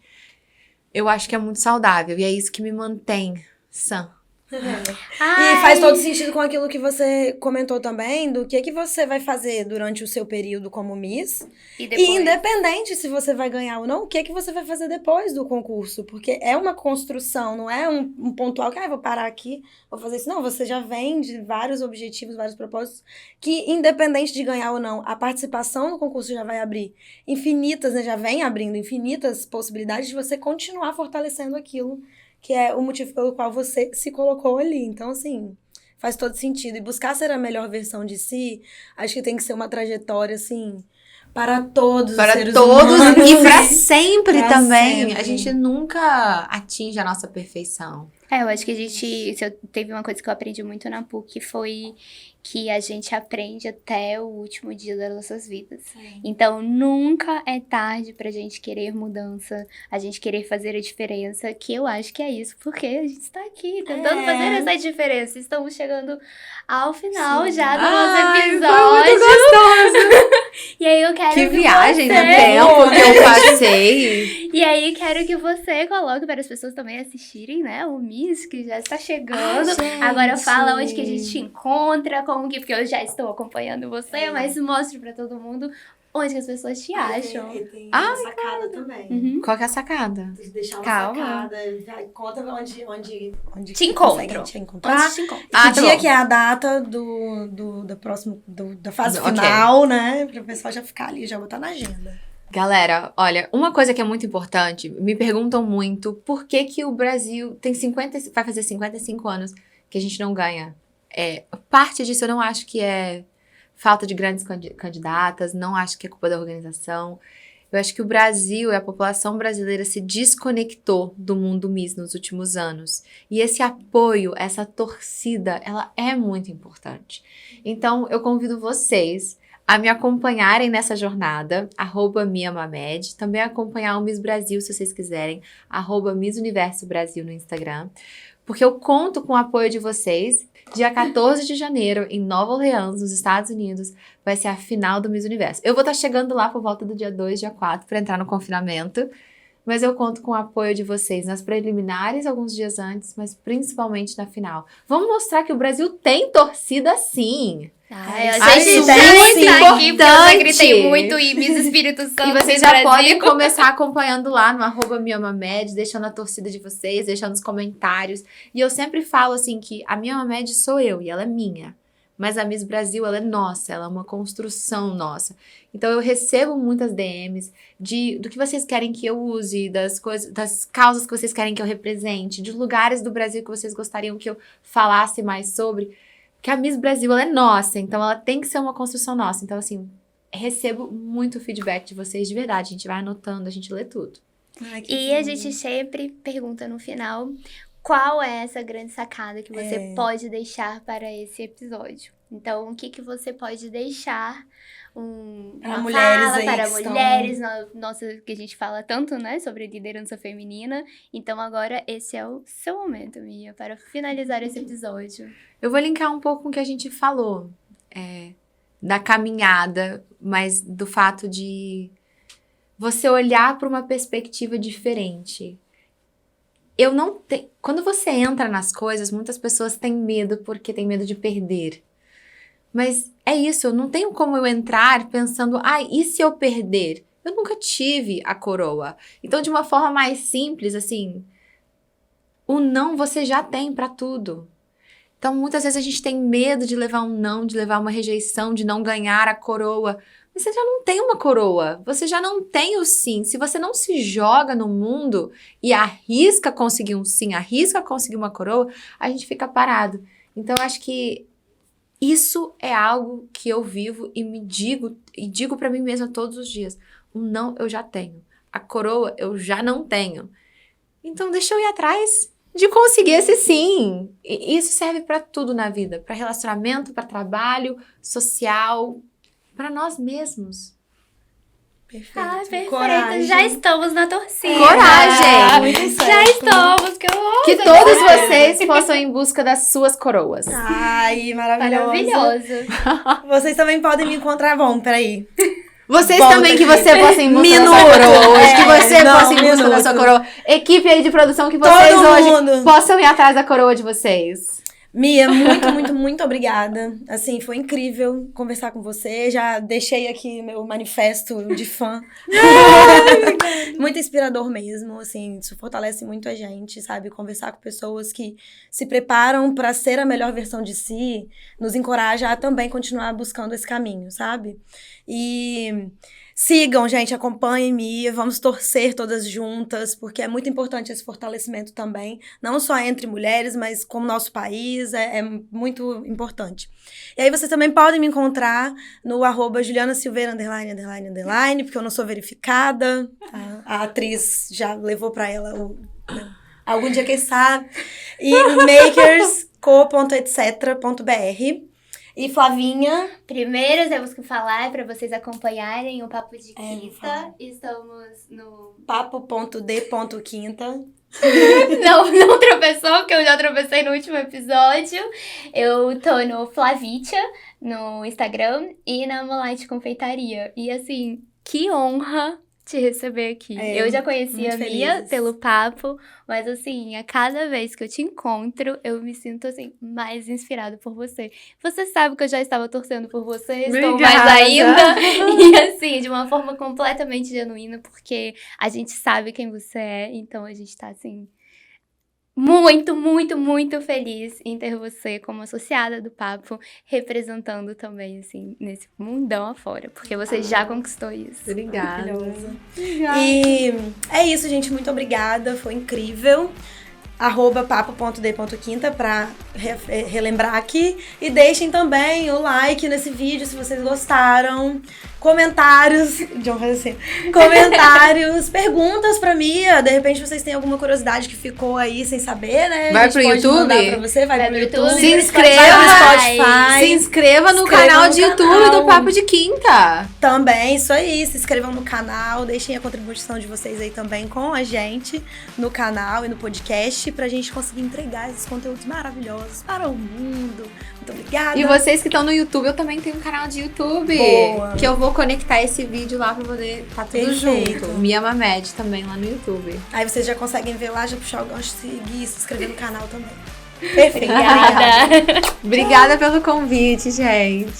eu acho que é muito saudável. E é isso que me mantém sã. E faz todo sentido com aquilo que você comentou também, do que você vai fazer durante o seu período como Miss. E depois? E independente se você vai ganhar ou não, o que você vai fazer depois do concurso. Porque é uma construção, não é um pontual que, vou parar aqui, vou fazer isso. Não, você já vem de vários objetivos, vários propósitos, que independente de ganhar ou não, a participação no concurso já vai abrir infinitas, né, já vem abrindo infinitas possibilidades de você continuar fortalecendo aquilo que é o motivo pelo qual você se colocou ali. Então, assim, faz todo sentido. E buscar ser a melhor versão de si, acho que tem que ser uma trajetória, assim, para todos os seres humanos. E para sempre Pra também. sempre. A gente nunca atinge a nossa perfeição. Eu acho que teve uma coisa que eu aprendi muito na PUC, foi que a gente aprende até o último dia das nossas vidas. Então, nunca é tarde pra gente querer mudança, a gente querer fazer a diferença, que eu acho que é isso, porque a gente está aqui tentando fazer essa diferença. Estamos chegando ao final já do nosso episódio. Foi muito gostoso. E aí eu quero Que que viagem você... no tempo que eu passei. E aí quero que você coloque para as pessoas também assistirem, né, o Miss, que já está chegando. Gente. Agora fala onde que a gente te encontra, como que... Porque eu já estou acompanhando você, mas mostre para todo mundo onde que as pessoas te acham. Tem uma sacada também. Qual que é a sacada? Deixar uma Calma. sacada. Conta onde Te encontram. conseguem te encontrar. Onde te encontram? Que tá dia bom. que é a data da fase final, né? Para o pessoal já ficar ali, já botar na agenda. Galera, olha, uma coisa que é muito importante, me perguntam muito por que o Brasil vai fazer 55 anos que a gente não ganha. Parte disso eu não acho que é falta de grandes candidatas, não acho que é culpa da organização. Eu acho que o Brasil e a população brasileira se desconectou do mundo Miss nos últimos anos. E esse apoio, essa torcida, ela é muito importante. Então, eu convido vocês a me acompanharem nessa jornada, @MiaMamed. Também acompanhar o Miss Brasil, se vocês quiserem, @Miss Universo Brasil no Instagram. Porque eu conto com o apoio de vocês. Dia 14 de janeiro, em Nova Orleans, nos Estados Unidos, vai ser a final do Miss Universo. Eu vou estar chegando lá por volta do dia 2, dia 4, para entrar no confinamento. Mas eu conto com o apoio de vocês nas preliminares, alguns dias antes, mas principalmente na final. Vamos mostrar que o Brasil tem torcida sim. A gente já está aqui, porque eu já gritei muito e Miss Espírito Santo. E vocês já podem começar acompanhando lá no @MiaMamed, deixando a torcida de vocês, deixando os comentários. E eu sempre falo assim que a MiaMamed sou eu e ela é minha. Mas a Miss Brasil, ela é nossa, ela é uma construção nossa. Então eu recebo muitas DMs do que vocês querem que eu use, das causas que vocês querem que eu represente, de lugares do Brasil que vocês gostariam que eu falasse mais sobre. Que a Miss Brasil, ela é nossa, então ela tem que ser uma construção nossa. Então, assim, recebo muito feedback de vocês de verdade. A gente vai anotando, a gente lê tudo. E a gente sempre pergunta no final qual é essa grande sacada que você pode deixar para esse episódio. Então, o que você pode deixar para mulheres fala aí para que mulheres, nossa, que a gente fala tanto, né, sobre liderança feminina. Então, agora, esse é o seu momento, Mia, para finalizar esse episódio. Eu vou linkar um pouco com o que a gente falou, da caminhada, mas do fato de você olhar para uma perspectiva diferente. Quando você entra nas coisas, muitas pessoas têm medo porque têm medo de perder. Mas é isso, eu não tenho como eu entrar pensando, e se eu perder? Eu nunca tive a coroa. Então, de uma forma mais simples, assim, o não você já tem pra tudo. Então, muitas vezes a gente tem medo de levar um não, de levar uma rejeição, de não ganhar a coroa. Mas você já não tem uma coroa, você já não tem o sim. Se você não se joga no mundo e arrisca conseguir um sim, arrisca conseguir uma coroa, a gente fica parado. Então, eu acho que isso é algo que eu vivo e digo pra mim mesma todos os dias. O não eu já tenho. A coroa eu já não tenho. Então deixa eu ir atrás de conseguir esse sim. E isso serve pra tudo na vida. Pra relacionamento, pra trabalho, social, pra nós mesmos. Perfeito. Perfeito. Coragem. Já estamos na torcida. Coragem! Muito certo. Já estamos, que eu Que todos vocês possam ir em busca das suas coroas. Ai, maravilhoso. Maravilhoso. Vocês também podem me encontrar. Bom, peraí. Vocês Volta também, que aqui. você possa ir em busca da Minuto. sua coroa hoje. Que você Não, possa ir em busca da minuto. sua coroa. Equipe aí de produção, que vocês Todo hoje mundo. possam ir atrás da coroa de vocês. Mia, muito, muito, muito obrigada. Assim, foi incrível conversar com você. Já deixei aqui meu manifesto de fã. Muito inspirador mesmo, assim, isso fortalece muito a gente, sabe? Conversar com pessoas que se preparam para ser a melhor versão de si, nos encoraja a também continuar buscando esse caminho, sabe? E sigam, gente, acompanhem Mia, vamos torcer todas juntas, porque é muito importante esse fortalecimento também, não só entre mulheres, mas como nosso país, é muito importante. E aí vocês também podem me encontrar no @JulianaSilveira, __, porque eu não sou verificada, tá? A atriz já levou pra ela algum dia, quem sabe, e makersco.etc.br. E Flavinha? Primeiro temos que falar para vocês acompanharem o Papo de vou Quinta. falar. Estamos no papo.d.quinta. Não tropeçou, porque eu já tropecei no último episódio. Eu tô no Flavitia, no Instagram, e na Molite Confeitaria. E assim, que honra te receber aqui. Eu já conhecia a muito Mia felizes. pelo papo, mas assim, a cada vez que eu te encontro, eu me sinto assim, mais inspirada por você. Você sabe que eu já estava torcendo por você, estou mais Obrigada. ainda. E assim, de uma forma completamente genuína, porque a gente sabe quem você é, então a gente tá assim, muito, muito, muito feliz em ter você como associada do Papo, representando também, assim, nesse mundão afora, porque você já conquistou isso. Obrigada. Maravilhosa. E é isso, gente. Muito obrigada. Foi incrível. @papo.d.quinta pra relembrar aqui. E deixem também o like nesse vídeo se vocês gostaram. comentários. John faz assim. Comentários, perguntas pra Mia. De repente vocês têm alguma curiosidade que ficou aí sem saber, né? Vai pro pode YouTube? mandar pra você, vai pro YouTube. Se inscreva. Vai pro Spotify. Se inscreva no Inscreva canal no de YouTube canal. do Papo de Quinta. Também, isso aí. Se inscrevam no canal, deixem a contribuição de vocês aí também com a gente no canal e no podcast pra gente conseguir entregar esses conteúdos maravilhosos para o mundo. Muito obrigada. E vocês que estão no YouTube, eu também tenho um canal de YouTube. Boa. Que eu vou conectar esse vídeo lá pra poder tá tudo Perfeito. junto. Mia Mamed também lá no YouTube. Aí vocês já conseguem ver lá, já puxar o gancho, seguir, se inscrever no canal também. Perfeito. Obrigada. Obrigada pelo convite, gente.